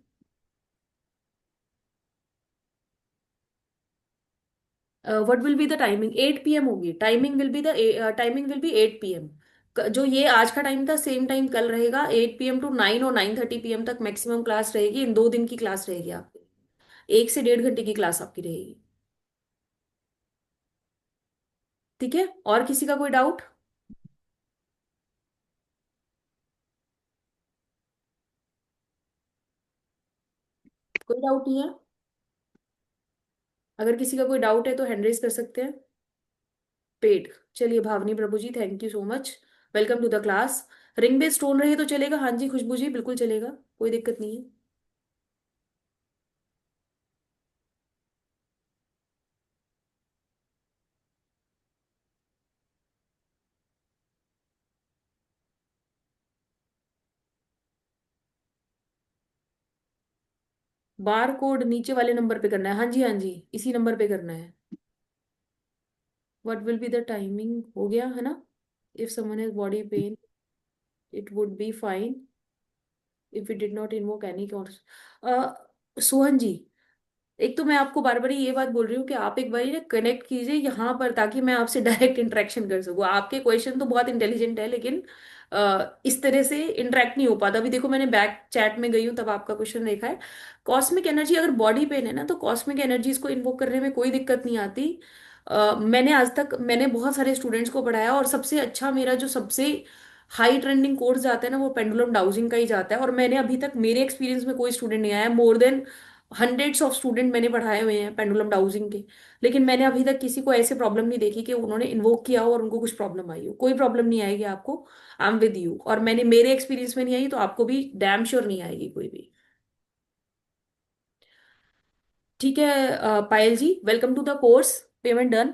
What will be the timing? 8 PM होगी timing, will be the timing will be 8 PM। जो ये आज का टाइम था सेम टाइम कल रहेगा, 8 PM टू 9 और 9:30 PM तक मैक्सिमम क्लास रहेगी। इन 2 दिन की क्लास रहेगी आपकी, 1 से 1.5 घंटे की क्लास आपकी रहेगी। ठीक है, और किसी का कोई डाउट? कोई डाउट नहीं है? अगर किसी का कोई डाउट है तो हैंड रेज कर सकते हैं। पेड। चलिए Bhavani Prabhu ji, thank you so much, welcome to the class. Ring based tone रहे तो चलेगा? हाँ जी खुशबू जी, बिल्कुल चलेगा, कोई दिक्कत नहीं है। बार कोड नीचे वाले नंबर पे करना है, हाँ जी हाँ जी, इसी नंबर पे करना है। What will be the timing हो गया है ना? If someone has body pain it would be fine if it did not invoke any cause. Sohan ji, एक तो मैं आपको बार बार ये बात बोल रही हूँ कि आप एक बार ना कनेक्ट कीजिए यहाँ पर, ताकि मैं आपसे डायरेक्ट इंटरेक्शन कर सकूँ। आपके क्वेश्चन तो बहुत इंटेलिजेंट है, लेकिन इस तरह से इंटरेक्ट नहीं हो पाता। अभी देखो मैंने बैक चैट में गई हूँ तब आपका क्वेश्चन देखा है। कॉस्मिक एनर्जी, अगर बॉडी पेन है ना तो कॉस्मिक एनर्जीज को इन्वोक करने में कोई दिक्कत नहीं आती। मैंने आज तक मैंने बहुत सारे स्टूडेंट्स को पढ़ाया, और सबसे अच्छा मेरा जो सबसे हाई ट्रेंडिंग कोर्स जाता है ना वो पेंडुलम डाउजिंग का ही जाता है। और मैंने अभी तक मेरे एक्सपीरियंस में कोई स्टूडेंट नहीं आया, more than hundreds of student मैंने पढ़ाए हुए हैं पेंडुलम डाउजिंग के, लेकिन मैंने अभी तक किसी को ऐसे प्रॉब्लम नहीं देखी कि उन्होंने इन्वोक किया हो और उनको कुछ प्रॉब्लम आई हो। कोई प्रॉब्लम नहीं आएगी आपको, आई एम विद यू। और मैंने मेरे एक्सपीरियंस में नहीं आई तो आपको भी डैम श्योर नहीं आएगी कोई भी। ठीक है Payal ji, welcome to the course. Payment done.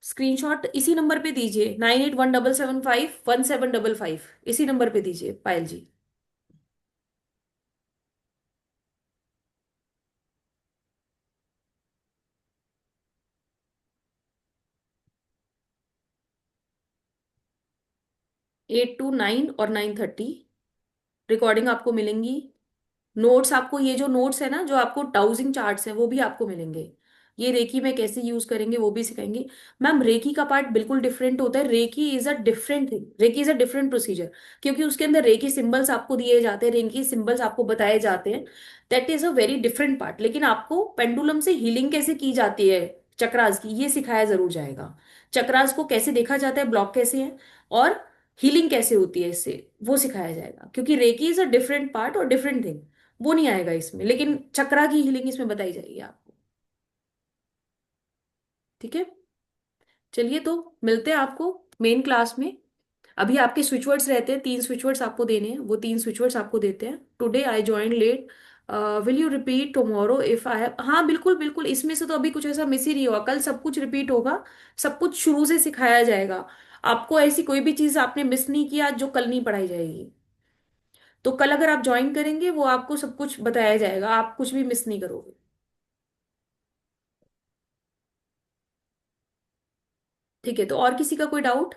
Screenshot इसी नंबर पे दीजिए, 9817751755, इसी नंबर पे दीजिए Payal ji. Eight to nine और 9:30 रिकॉर्डिंग आपको मिलेंगी। नोट्स आपको, ये जो नोट्स है ना जो आपको डाउजिंग चार्ट्स है वो भी आपको मिलेंगे। ये रेकी में कैसे यूज करेंगे वो भी सिखाएंगे। मैम रेकी का पार्ट बिल्कुल डिफरेंट होता है, reiki is a different thing, reiki is a different procedure, क्योंकि उसके अंदर रेकी सिंबल्स आपको दिए जाते हैं, रेकी सिंबल्स आपको बताए जाते हैं। That is a very different part. लेकिन आपको पेंडुलम से हीलिंग कैसे की जाती है चक्रास की, ये सिखाया जरूर जाएगा। चक्रास को कैसे देखा जाता है, ब्लॉक कैसे है, और हीलिंग कैसे होती है इससे, वो सिखाया जाएगा। क्योंकि reiki is a different part और डिफरेंट थिंग, वो नहीं आएगा इसमें, लेकिन चक्रा की हीलिंग इसमें बताई जाएगी आपको। ठीक है, चलिए तो मिलते हैं आपको मेन क्लास में। अभी आपके स्विच वर्ड्स रहते हैं, 3 स्विच वर्ड्स आपको देने हैं, वो 3 स्विच वर्ड्स आपको देते हैं। Today I join late, will you repeat tomorrow if I have. हाँ बिल्कुल बिल्कुल, इसमें से तो अभी कुछ ऐसा मिस ही नहीं हुआ, कल सब कुछ रिपीट होगा, सब कुछ शुरू से सिखाया जाएगा। आपको ऐसी कोई भी चीज आपने मिस नहीं किया जो कल नहीं पढ़ाई जाएगी। तो कल अगर आप ज्वाइन करेंगे वो आपको सब कुछ बताया जाएगा, आप कुछ भी मिस नहीं करोगे। ठीक है, तो और किसी का कोई डाउट?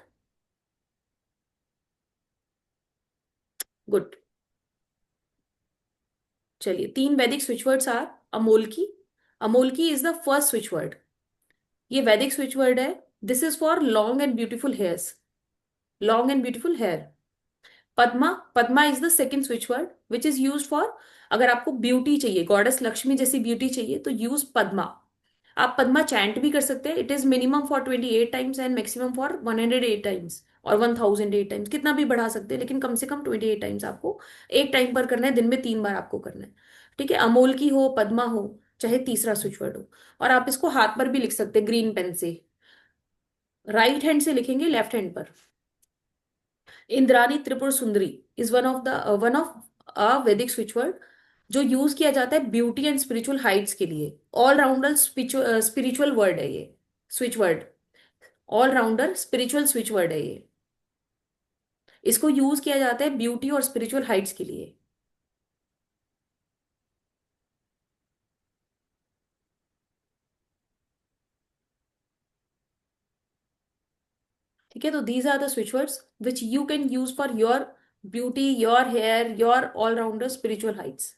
गुड। चलिए, 3 वैदिक स्विच वर्ड्स आर अमोल्की। अमोल्की is the first switch word, ये वैदिक स्विच वर्ड है। This is for long and beautiful hairs, long and beautiful hair. Padma, Padma is the second switch word which is use for, अगर आपको beauty चाहिए, goddess Lakshmi जैसी beauty चाहिए तो यूज पद्मा। आप Padma chant भी कर सकते हैं, it is minimum for 28 times and maximum for 108 times और 1008 टाइम्स, कितना भी बढ़ा सकते हैं, लेकिन कम से कम 28 टाइम्स आपको एक टाइम पर करना है, दिन में 3 बार आपको करना है। ठीक है, अमोल की हो, पद्मा हो, चाहे तीसरा स्विच वर्ड हो। और आप इसको हाथ पर भी लिख सकते हैं ग्रीन पेन से, राइट हैंड से लिखेंगे लेफ्ट हैंड पर। इंद्रानी त्रिपुर सुंदरी इज वन ऑफ अ वैदिक स्विच वर्ड, जो यूज किया जाता है ब्यूटी एंड स्पिरिचुअल हाइट्स के लिए। ऑलराउंडर स्पिरिचुअल वर्ड है ये switch word, allrounder spiritual switch word है ये। इसको यूज किया जाता है ब्यूटी और स्पिरिचुअल हाइट्स के लिए। ठीक है, तो these are the switch words which you can use for your beauty, your hair, your all rounder spiritual heights.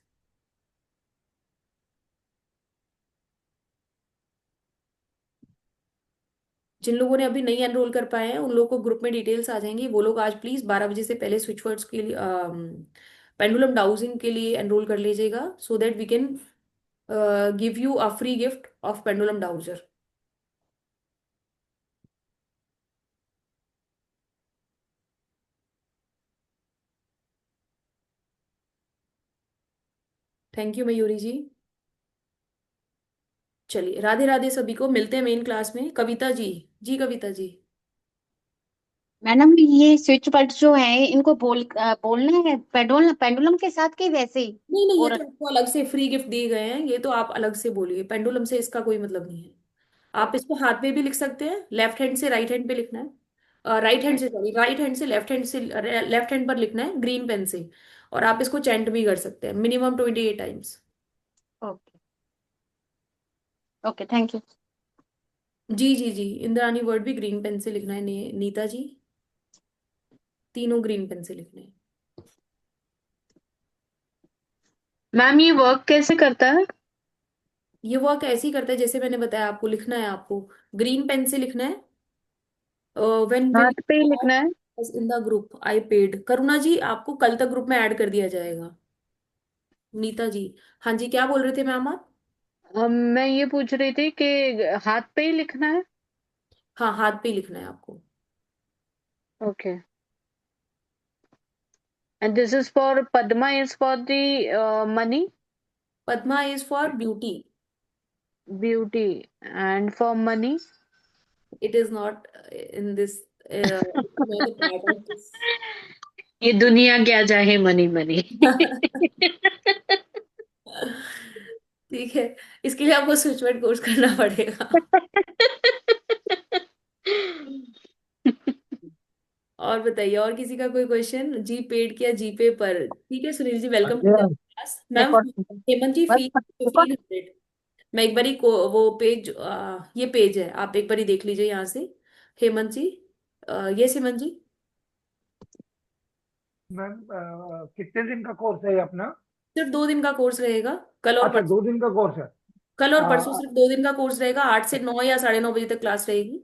जिन लोगों ने अभी नहीं एनरोल कर पाए हैं उन लोगों को ग्रुप में डिटेल्स आ जाएंगी, वो लोग आज प्लीज 12 बजे से पहले स्विच वर्ड्स के लिए पेंडुलम डाउजिंग के लिए एनरोल कर लीजिएगा, so that we can give you a free gift of pendulum dowser. Thank you Mayuri ji. चलिए राधे राधे सभी को, मिलते हैं मेन क्लास में। कविता जी, जी कविता जी। मैडम ये स्विच वर्ड जो है इनको बोलना है पेंडुलम के साथ के वैसे ही नहीं नहीं, ये और तो आपको अलग से फ्री गिफ्ट दिए गए हैं, ये तो आप अलग से बोलिए, पेंडुलम से इसका कोई मतलब नहीं है। आप इसको हाथ में भी लिख सकते हैं, लेफ्ट हैंड से राइट हैंड पे लिखना है, राइट हैंड से सॉरी राइट हैंड से लेफ्ट हैंड से लेफ्ट हैंड पर लिखना है ग्रीन पेन से। और आप इसको चैंट भी कर सकते हैं minimum 28 times. Okay okay thank you. जी जी जी, इंद्रानी वर्ड भी ग्रीन पेन से लिखना है, नीता जी तीनों ग्रीन पेन से लिखने हैं। मैम ये वर्क कैसे करता है? ये वर्क ऐसे ही करता है जैसे मैंने बताया, आपको लिखना है, आपको ग्रीन पेन से लिखना है। व्हेन हाथ पे ही लिखना है? In the group I paid, Karuna ji आपको कल तक ग्रुप में ऐड कर दिया जाएगा। नीता जी, हाँ जी क्या बोल रहे थे मैम आप? मैं ये पूछ रही थी कि हाथ पे ही लिखना है? हाँ हाथ पे ही लिखना है आपको। Okay. And this is for Padma, is for the money? Padma is for beauty. Beauty. And for money? It is not in this, part of this. ये दुनिया क्या चाहे मनी मनी। ठीक है, इसके लिए आपको स्विच वर्ड कोर्स करना पड़ेगा। और बताइए, और किसी का कोई क्वेश्चन? जी पेड किया जीपे पर, ठीक है Sunil ji, welcome to the class. Ma'am एक और हेमंत जी फी 1500। मैं एक बारी को वो पेज, ये पेज है, आप एक बारी देख लीजिए यहाँ से। हेमंत जी, ये हेमंत जी। मैम कितने दिन का कोर्स है ये अपना? सिर्फ 2 दिन का कोर्स रहेगा, कल और अच्छा, परसों। 2 दिन का कोर्स है। कल और परसों आ, सिर्फ 2 दिन का कोर्स रहेगा, 8 से 9 या 9:30 बजे तक क्लास रहेगी।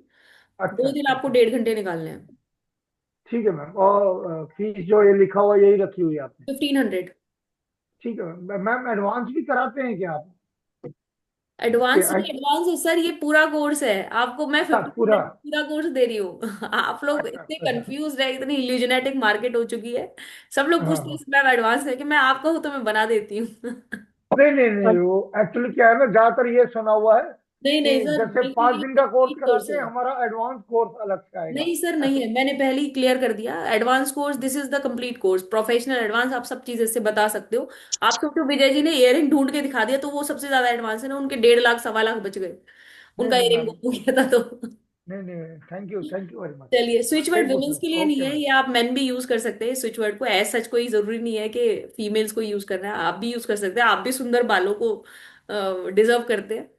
अच्छा 2 दिन अच्छा आपको अच्छा, 1.5 घंटे निकालने हैं। ठीक है मैम। और फीस जो ये लिखा हुआ यही रखी हुई है आपने? 1500। ठीक है मैम। मैम एडवांस भी कराते हैं क्या आप? एडवांस कि नहीं, एडवांस है सर, ये पूरा कोर्स है, आपको मैं अच्छा 1500 पूरा। पूरा कोर्स दे रही हूँ। आप लोग अच्छा इतने अच्छा अच्छा। कंफ्यूज है, इतनी इल्यूजनेटिक मार्केट हो चुकी है, सब लोग हाँ पूछते हैं हाँ। मैम एडवांस है कि मैं आपका हूँ तो मैं बना देती हूँ। नहीं नहीं नहीं, वो एक्चुअली क्या है ना, ज्यादातर ये सुना हुआ है नहीं कि नहीं सर, जैसे बिल्कुल 5 दिन का कोर्स ये कोर्स कराते है। हैं, हमारा एडवांस कोर्स अलग से आएगा। नहीं सर नहीं ऐसा? है, मैंने पहले ही क्लियर कर दिया, advance course this is the complete course, professional advance आप सब चीजें से बता सकते हो। आप सोचो विजय जी ने इयरिंग ढूंढ के दिखा दिया तो वो सबसे ज्यादा एडवांस है ना, उनके 1.5 लाख 1.25 लाख बच गए, नहीं उनका नहीं इयरिंग मैम, हो गया था तो। नहीं नहीं, थैंक यू वेरी मच। चलिए, स्विच सही वर्ड पूछ वुमेन्स लो। के लिए नहीं ओके है मैम। ये, आप मेन भी यूज कर सकते हैं स्विच वर्ड को, एज सच कोई जरूरी नहीं है कि फीमेल्स को यूज करना है, आप भी यूज कर सकते हैं, आप भी सुंदर बालों को डिजर्व करते हैं।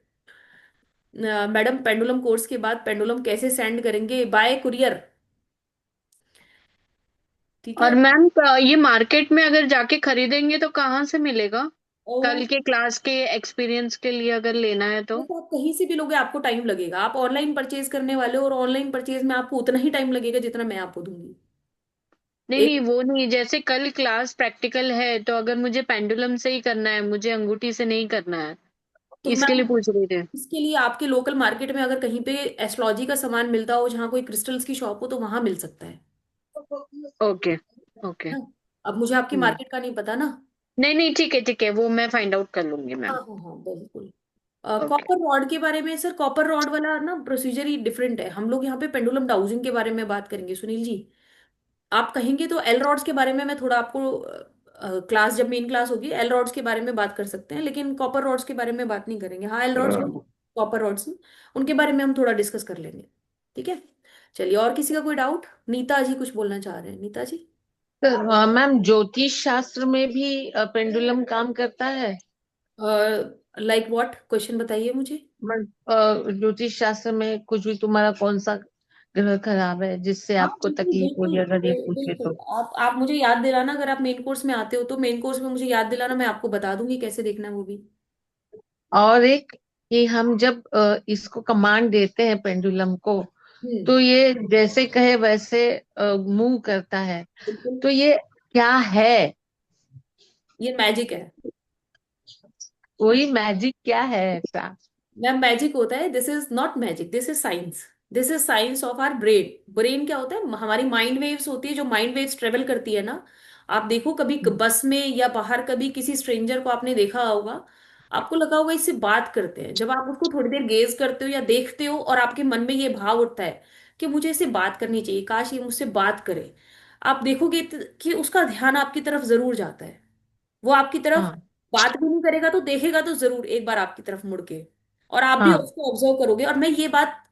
मैडम पेंडुलम कोर्स के बाद पेंडुलम कैसे सेंड करेंगे? बाय कुरियर, ठीक है। और मैम ये मार्केट में अगर जाके खरीदेंगे तो कहाँ से मिलेगा? और कल के क्लास के एक्सपीरियंस के लिए अगर लेना है तो? बस आप कहीं से भी लोगे आपको टाइम लगेगा, आप ऑनलाइन परचेज करने वाले हो, और ऑनलाइन परचेज में आपको उतना ही टाइम लगेगा जितना मैं आपको दूंगी। नहीं एक नहीं, वो नहीं, जैसे कल क्लास प्रैक्टिकल है तो अगर मुझे पेंडुलम से ही करना है, मुझे अंगूठी से नहीं करना है, तो इसके लिए मैम पूछ रही थी। इसके लिए आपके लोकल मार्केट में अगर कहीं पे एस्ट्रोलॉजी का सामान मिलता हो, जहाँ कोई क्रिस्टल्स की शॉप हो, तो वहां मिल सकता है। Okay okay. हाँ, अब मुझे आपकी मार्केट का नहीं पता ना। नहीं नहीं, ठीक है, वो मैं फाइंड आउट कर लूंगी हाँ मैम। हाँ हाँ बिल्कुल। ओके। कॉपर रॉड के बारे में सर, कॉपर रॉड वाला ना प्रोसीजर ही डिफरेंट है, हम लोग यहाँ पे पेंडुलम डाउजिंग के बारे में बात करेंगे सुनील जी। आप कहेंगे तो एल रॉड्स के बारे में मैं थोड़ा आपको क्लास, जब मेन क्लास होगी एल रॉड्स के बारे में बात कर सकते हैं, लेकिन कॉपर रॉड्स के बारे में बात नहीं करेंगे। हाँ एल रॉड्स, कॉपर रॉड्स, उनके बारे में हम थोड़ा डिस्कस कर लेंगे, ठीक है। चलिए, और किसी का कोई डाउट? नीता जी कुछ बोलना चाह रहे हैं, नीता जी। तो मैम ज्योतिष शास्त्र में भी पेंडुलम काम करता है? लाइक व्हाट क्वेश्चन बताइए मुझे। ज्योतिष शास्त्र में कुछ भी, तुम्हारा कौन सा ग्रह खराब है जिससे हाँ आपको बिल्कुल तकलीफ हो बिल्कुल, रही है, अगर ये पूछे बिल्कुल, तो? आप मुझे याद दिलाना, अगर आप मेन कोर्स में आते हो तो मेन कोर्स में मुझे याद दिलाना, मैं आपको बता दूंगी कैसे देखना है वो भी। और एक, कि हम जब इसको कमांड देते हैं पेंडुलम को, तो ये जैसे कहे वैसे मूव करता है, बिल्कुल। तो ये क्या है? ये मैजिक है। वही मैजिक क्या है ऐसा? मैम मैजिक होता है, this is not magic, this is science. This is science of our brain. Brain क्या होता है, हमारी माइंड वेव्स होती है, जो माइंड वेव्स ट्रेवल करती है ना। आप देखो कभी बस में या बाहर कभी किसी स्ट्रेंजर को आपने देखा होगा, आपको लगा होगा इससे बात करते हैं। जब आप उसको थोड़ी देर गेज करते हो या देखते हो और आपके मन में ये भाव उठता है कि मुझे इससे बात करनी चाहिए, काश ये मुझसे बात करे, आप देखोगे कि उसका ध्यान आपकी तरफ जरूर जाता है। वो आपकी तरफ हाँ बात भी नहीं करेगा तो देखेगा तो जरूर एक बार आपकी तरफ मुड़ के, और आप भी हाँ उसको ऑब्जर्व करोगे। और मैं ये बात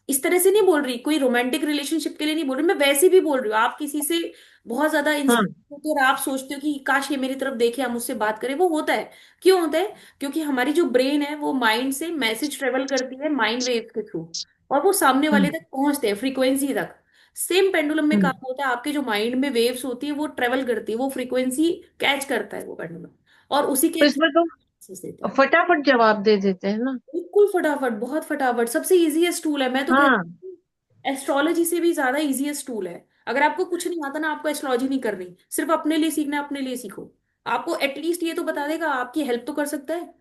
इस तरह से नहीं बोल रही, कोई रोमांटिक रिलेशनशिप के लिए नहीं बोल रही, मैं वैसे भी बोल रही हूँ। आप किसी से बहुत ज्यादा हाँ। इंस्पायर होते हो और आप सोचते हो कि काश ये मेरी तरफ देखे, हम मुझसे बात करें, वो होता है। क्यों होता है? क्योंकि हमारी जो ब्रेन है वो माइंड से मैसेज ट्रेवल करती है माइंड वेव के थ्रू, और वो सामने वाले हम्म तक पहुंचते हैं, फ्रीक्वेंसी तक। सेम पेंडुलम में हम्म। काम होता है, आपके जो माइंड में वेव्स होती है वो ट्रेवल करती है, वो फ्रीक्वेंसी कैच करता है वो पेंडुलम, और उसी के तो इसमें तो access देता है। फटाफट जवाब दे देते हैं ना? बिल्कुल फटाफट, बहुत फटाफट, सबसे इजीएस्ट टूल है। मैं तो हाँ कहती हूँ एस्ट्रोलॉजी से भी ज्यादा इजीएस्ट टूल है। अगर आपको कुछ नहीं आता ना, आपको एस्ट्रोलॉजी नहीं करनी, सिर्फ अपने लिए सीखना है, अपने लिए सीखो। आपको एटलीस्ट ये तो बता देगा, आपकी हेल्प तो कर सकता है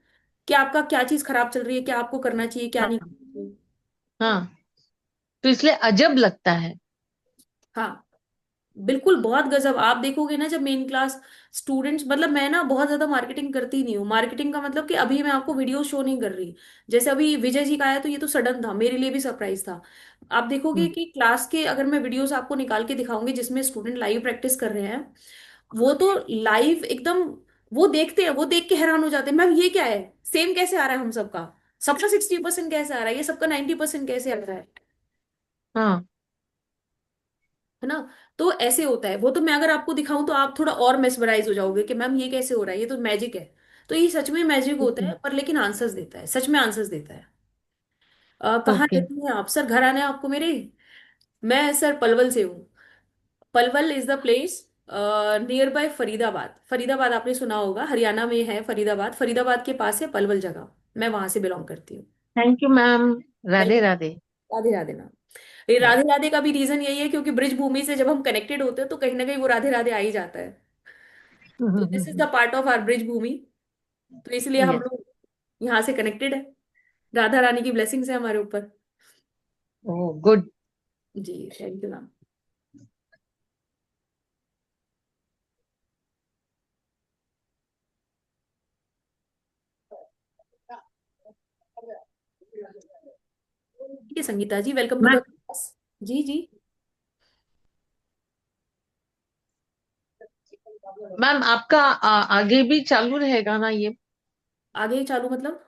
कि आपका क्या चीज खराब चल रही है, क्या आपको करना चाहिए, क्या नहीं हाँ करना चाहिए। हाँ। तो इसलिए अजब लगता है। हाँ बिल्कुल, बहुत गजब। आप देखोगे ना जब मेन क्लास स्टूडेंट्स, मतलब मैं ना बहुत ज्यादा मार्केटिंग करती नहीं हूँ। मार्केटिंग का मतलब कि अभी मैं आपको वीडियो शो नहीं कर रही। जैसे अभी विजय जी का आया तो ये तो सडन था, मेरे लिए भी सरप्राइज था। आप देखोगे हम्म। कि क्लास के अगर मैं वीडियोस आपको निकाल के दिखाऊंगी जिसमें स्टूडेंट लाइव प्रैक्टिस कर रहे हैं, वो तो लाइव एकदम, वो देखते हैं, वो देख के हैरान हो जाते हैं, मैम ये क्या है, सेम कैसे आ रहा है हम सबका, सबका 60% कैसे आ रहा है, ये सबका 90% कैसे आ रहा है हाँ। है ना। तो ऐसे होता है वो, तो मैं अगर आपको दिखाऊं तो आप थोड़ा और मेस्मराइज हो जाओगे कि मैम ये कैसे हो रहा है, ये तो मैजिक है। तो ये सच में मैजिक होता ओके है, पर लेकिन आंसर्स देता है, सच में आंसर्स देता है। कहाँ ओके। रहती हैं आप सर, घर आना है आपको मेरे? मैं सर पलवल से हूँ। Palwal is the place near by Faridabad. Faridabad आपने सुना होगा, हरियाणा में है फरीदाबाद, फरीदाबाद के पास है पलवल जगह। मैं वहां से बिलोंग करती हूँ। Thank you ma'am. Radhe welcome. Radhe. Radhe Radhe ना। ये राधे राधे का भी रीजन यही है क्योंकि ब्रिज भूमि से जब हम कनेक्टेड होते हैं तो कहीं ना कहीं वो राधे राधे आ ही जाता है। तो this is the part of our Brij Bhoomi, तो इसलिए हम यस। लोग यहाँ से कनेक्टेड है। राधा रानी की ब्लेसिंग्स है हमारे ऊपर। Oh good. जी थैंक यू मैम। ठीक है Sangeeta ji, welcome to the ma'am class. जी जी। मैम आपका आगे भी चालू रहेगा ना ये? आगे चालू मतलब?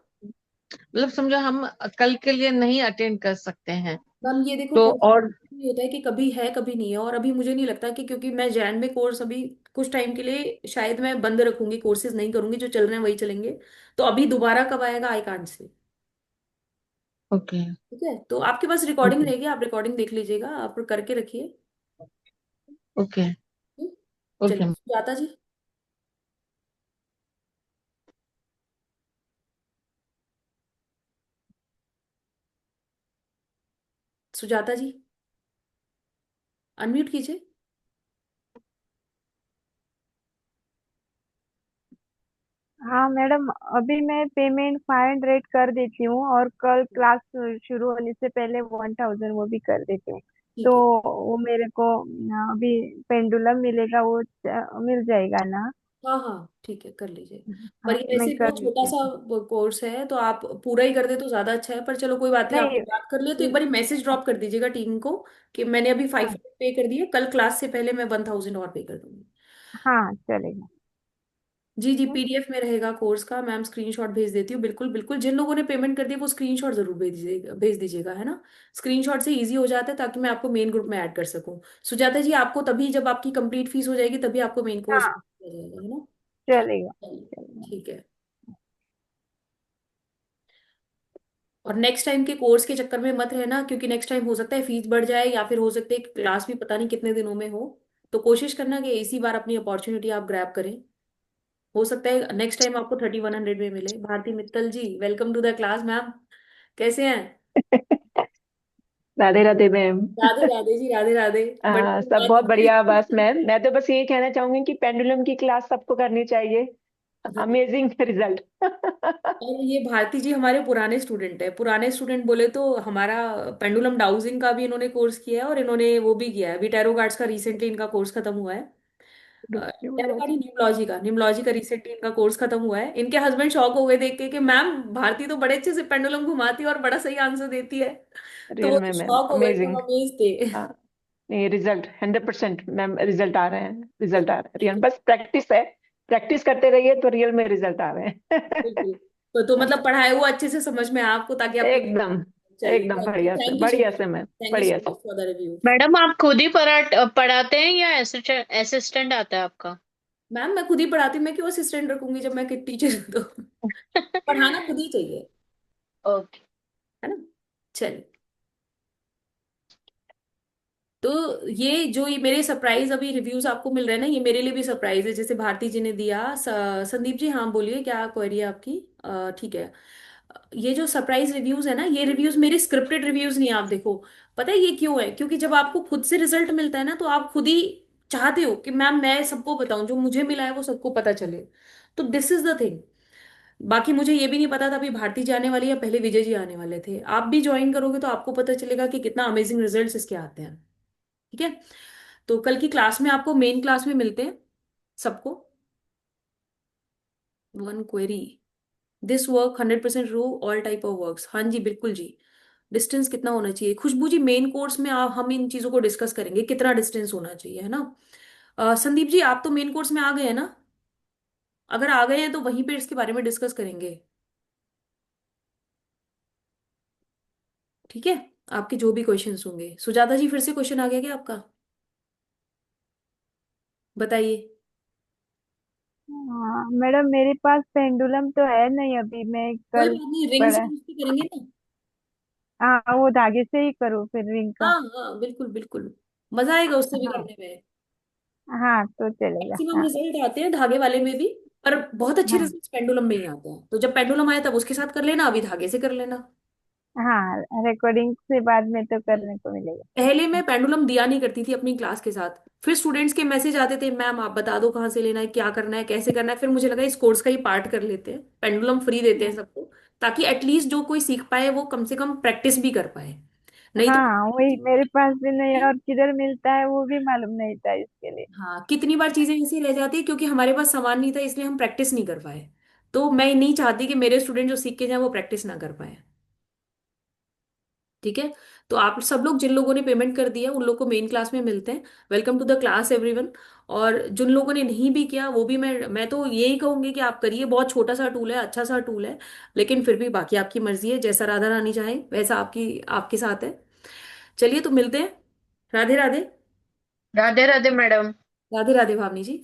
मतलब समझो हम कल के लिए नहीं अटेंड कर सकते हैं मैम ये देखो तो कोर्स और? ये होता है कि कभी है कभी नहीं है, और अभी मुझे नहीं लगता कि, क्योंकि मैं जैन में कोर्स अभी कुछ टाइम के लिए शायद मैं बंद रखूंगी, कोर्सेज नहीं करूंगी, जो चल रहे हैं वही चलेंगे। तो अभी दोबारा कब आएगा आई कांट से। ओके ठीक है, तो आपके पास रिकॉर्डिंग ओके रहेगी, आप रिकॉर्डिंग देख लीजिएगा, आप करके रखिए। ओके हम्म, चलिए ओके। सुजाता जी। सुजाता जी अनम्यूट कीजिए। हाँ मैडम, अभी मैं पेमेंट 500 कर देती हूँ और कल क्लास शुरू होने से पहले 1000 वो भी कर देती हूँ। तो ठीक है। वो मेरे को अभी पेंडुलम मिलेगा, वो मिल जाएगा ना? हाँ हाँ ठीक है, कर लीजिए। पर हाँ ये मैं वैसे कर बहुत छोटा देती सा हूँ। कोर्स है, तो आप पूरा ही कर दे तो ज्यादा अच्छा है, पर चलो कोई बात नहीं, आपने नहीं। बात कर लिया तो एक बार मैसेज ड्रॉप कर दीजिएगा टीम को कि मैंने अभी हाँ 500 पे कर दिए, कल क्लास से पहले मैं 1000 और पे कर दूंगी। हाँ चलेगा। जी जी, हम्म, पीडीएफ में रहेगा कोर्स का, मैम स्क्रीनशॉट भेज देती हूँ। बिल्कुल बिल्कुल, जिन लोगों ने पेमेंट कर दी वो स्क्रीनशॉट जरूर भेज दीजिएगा, है ना। स्क्रीनशॉट से इजी हो जाता है ताकि मैं आपको मेन ग्रुप में ऐड कर सकूँ। सुजाता जी आपको तभी जब आपकी कंप्लीट फीस हो जाएगी तभी आपको मेन कोर्स हाँ दिया जाएगा, है ना। चलेगा चलिए, चलेगा। ठीक है। और नेक्स्ट टाइम के कोर्स के चक्कर में मत रहना, क्योंकि नेक्स्ट टाइम हो सकता है फीस बढ़ जाए, या फिर हो सकता है क्लास भी पता नहीं कितने दिनों में हो। तो कोशिश करना कि इसी बार अपनी अपॉर्चुनिटी आप ग्रैब करें। हो सकता है नेक्स्ट टाइम आपको 3100 में मिले। Bharti Mittal ji welcome to the class ma'am, कैसे हैं? राधे राधे मैम। राधे राधे जी, राधे राधे। बड़ी सब बात बहुत बढ़िया। बस है। मैम मैं तो बस यही कहना चाहूंगी कि पेंडुलम की क्लास सबको करनी चाहिए। Amazing result. और ये भारती जी हमारे पुराने स्टूडेंट है। पुराने स्टूडेंट बोले तो हमारा पेंडुलम डाउजिंग का भी इन्होंने कोर्स किया है, और इन्होंने वो भी किया है विटेरो गार्ड्स का, रिसेंटली इनका कोर्स खत्म हुआ है। विटेरो गार्ड निमलॉजी का रिसेंटली इनका कोर्स खत्म हुआ है। इनके हस्बैंड शॉक हो गए देख के कि मैम भारती तो बड़े अच्छे से पेंडुलम घुमाती है और बड़ा सही आंसर देती है। तो वो रियल में तो मैम शॉक हो गए थे, अमेजिंग। अमेज थे। हाँ नहीं, रिजल्ट 100% मैम, रिजल्ट आ रहे हैं, रिजल्ट आ रहे हैं रियल। बस प्रैक्टिस है, प्रैक्टिस करते रहिए तो रियल में रिजल्ट आ रहे हैं। बिल्कुल। तो मतलब पढ़ाए हुआ अच्छे से समझ में आया आपको, ताकि आपको। एकदम चलिए, एकदम बढ़िया से, थैंक यू सो बढ़िया मच। से मैम, थैंक यू बढ़िया सो से। Much for the review. Madam आप खुद ही पढ़ाते हैं या असिस्टेंट आता है आपका? मैम मैं खुद ही पढ़ाती हूँ, मैं क्यों असिस्टेंट रखूंगी जब मैं टीचर हूँ तो। पढ़ाना खुद ही चाहिए, ओके। है ना। चलिए, तो ये मेरे सरप्राइज अभी रिव्यूज आपको मिल रहे हैं ना, ये मेरे लिए भी सरप्राइज है, जैसे भारती जी ने दिया। संदीप जी, हाँ बोलिए, क्या क्वेरी है आपकी? ठीक है। ये जो सरप्राइज रिव्यूज है ना, ये रिव्यूज मेरे स्क्रिप्टेड रिव्यूज नहीं है, आप देखो। पता है ये क्यों है? क्योंकि जब आपको खुद से रिजल्ट मिलता है ना, तो आप खुद ही चाहते हो कि मैम मैं सबको बताऊं, जो मुझे मिला है वो सबको पता चले। तो दिस इज द थिंग। बाकी मुझे ये भी नहीं पता था अभी भारती जी आने वाली है या पहले विजय जी आने वाले थे। आप भी ज्वाइन करोगे तो आपको पता चलेगा कि कितना अमेजिंग रिजल्ट्स इसके आते हैं। ठीक है। तो कल की क्लास में आपको, मेन क्लास में मिलते हैं सबको। वन क्वेरी, दिस वर्क 100% रू ऑल टाइप ऑफ वर्क्स। हाँ जी, बिल्कुल जी। डिस्टेंस कितना होना चाहिए? खुशबू जी, मेन कोर्स में आप, हम इन चीजों को डिस्कस करेंगे, कितना डिस्टेंस होना चाहिए, है ना। संदीप जी, आप तो मेन कोर्स में आ गए हैं ना? अगर आ गए हैं तो वहीं पे इसके बारे में डिस्कस करेंगे। ठीक है। आपके जो भी क्वेश्चंस होंगे। सुजाता जी, फिर से क्वेश्चन आ गया क्या आपका? बताइए। हाँ मैडम, मेरे पास पेंडुलम तो है नहीं अभी, मैं कोई कल बात नहीं, रिंग से पढ़ा। यूज भी करेंगे ना। हाँ, वो धागे से ही करूँ फिर रिंग का? हाँ हाँ, बिल्कुल बिल्कुल। मजा आएगा उससे भी हाँ। करने में। हाँ तो चलेगा, मैक्सिमम हाँ। रिजल्ट आते हैं धागे वाले में भी, पर बहुत अच्छे हाँ। रिजल्ट पेंडुलम में ही आते हैं। तो जब पेंडुलम आए तब उसके साथ कर लेना, अभी धागे से कर लेना। हाँ, रिकॉर्डिंग से बाद में तो करने को मिलेगा। पहले मैं पेंडुलम दिया नहीं करती थी अपनी क्लास के साथ। फिर स्टूडेंट्स के मैसेज आते थे, मैम आप बता दो कहाँ से लेना है, क्या करना है, कैसे करना है। फिर मुझे लगा इस कोर्स का ही पार्ट कर लेते हैं, पेंडुलम फ्री देते हैं सबको, ताकि एटलीस्ट जो कोई सीख पाए वो कम से कम प्रैक्टिस भी कर पाए। नहीं तो हाँ, वही मेरे पास भी नहीं है, और किधर मिलता है वो भी मालूम नहीं था इसके लिए। हाँ, कितनी बार चीजें ऐसी रह जाती है क्योंकि हमारे पास सामान नहीं था, इसलिए हम प्रैक्टिस नहीं कर पाए। तो मैं नहीं चाहती कि मेरे स्टूडेंट जो सीख के जाए वो प्रैक्टिस ना कर पाए। ठीक है। तो आप सब लोग, जिन लोगों ने पेमेंट कर दिया उन लोग को मेन क्लास में मिलते हैं। Welcome to the class everyone. और जिन लोगों ने नहीं भी किया वो भी, मैं तो यही कहूंगी कि आप करिए। बहुत छोटा सा टूल है, अच्छा सा टूल है, लेकिन फिर भी बाकी आपकी मर्जी है, जैसा राधा रानी चाहे वैसा आपकी आपके साथ है। चलिए, तो मिलते हैं। राधे राधे। राधे राधे मैडम। राधे राधे भावनी जी।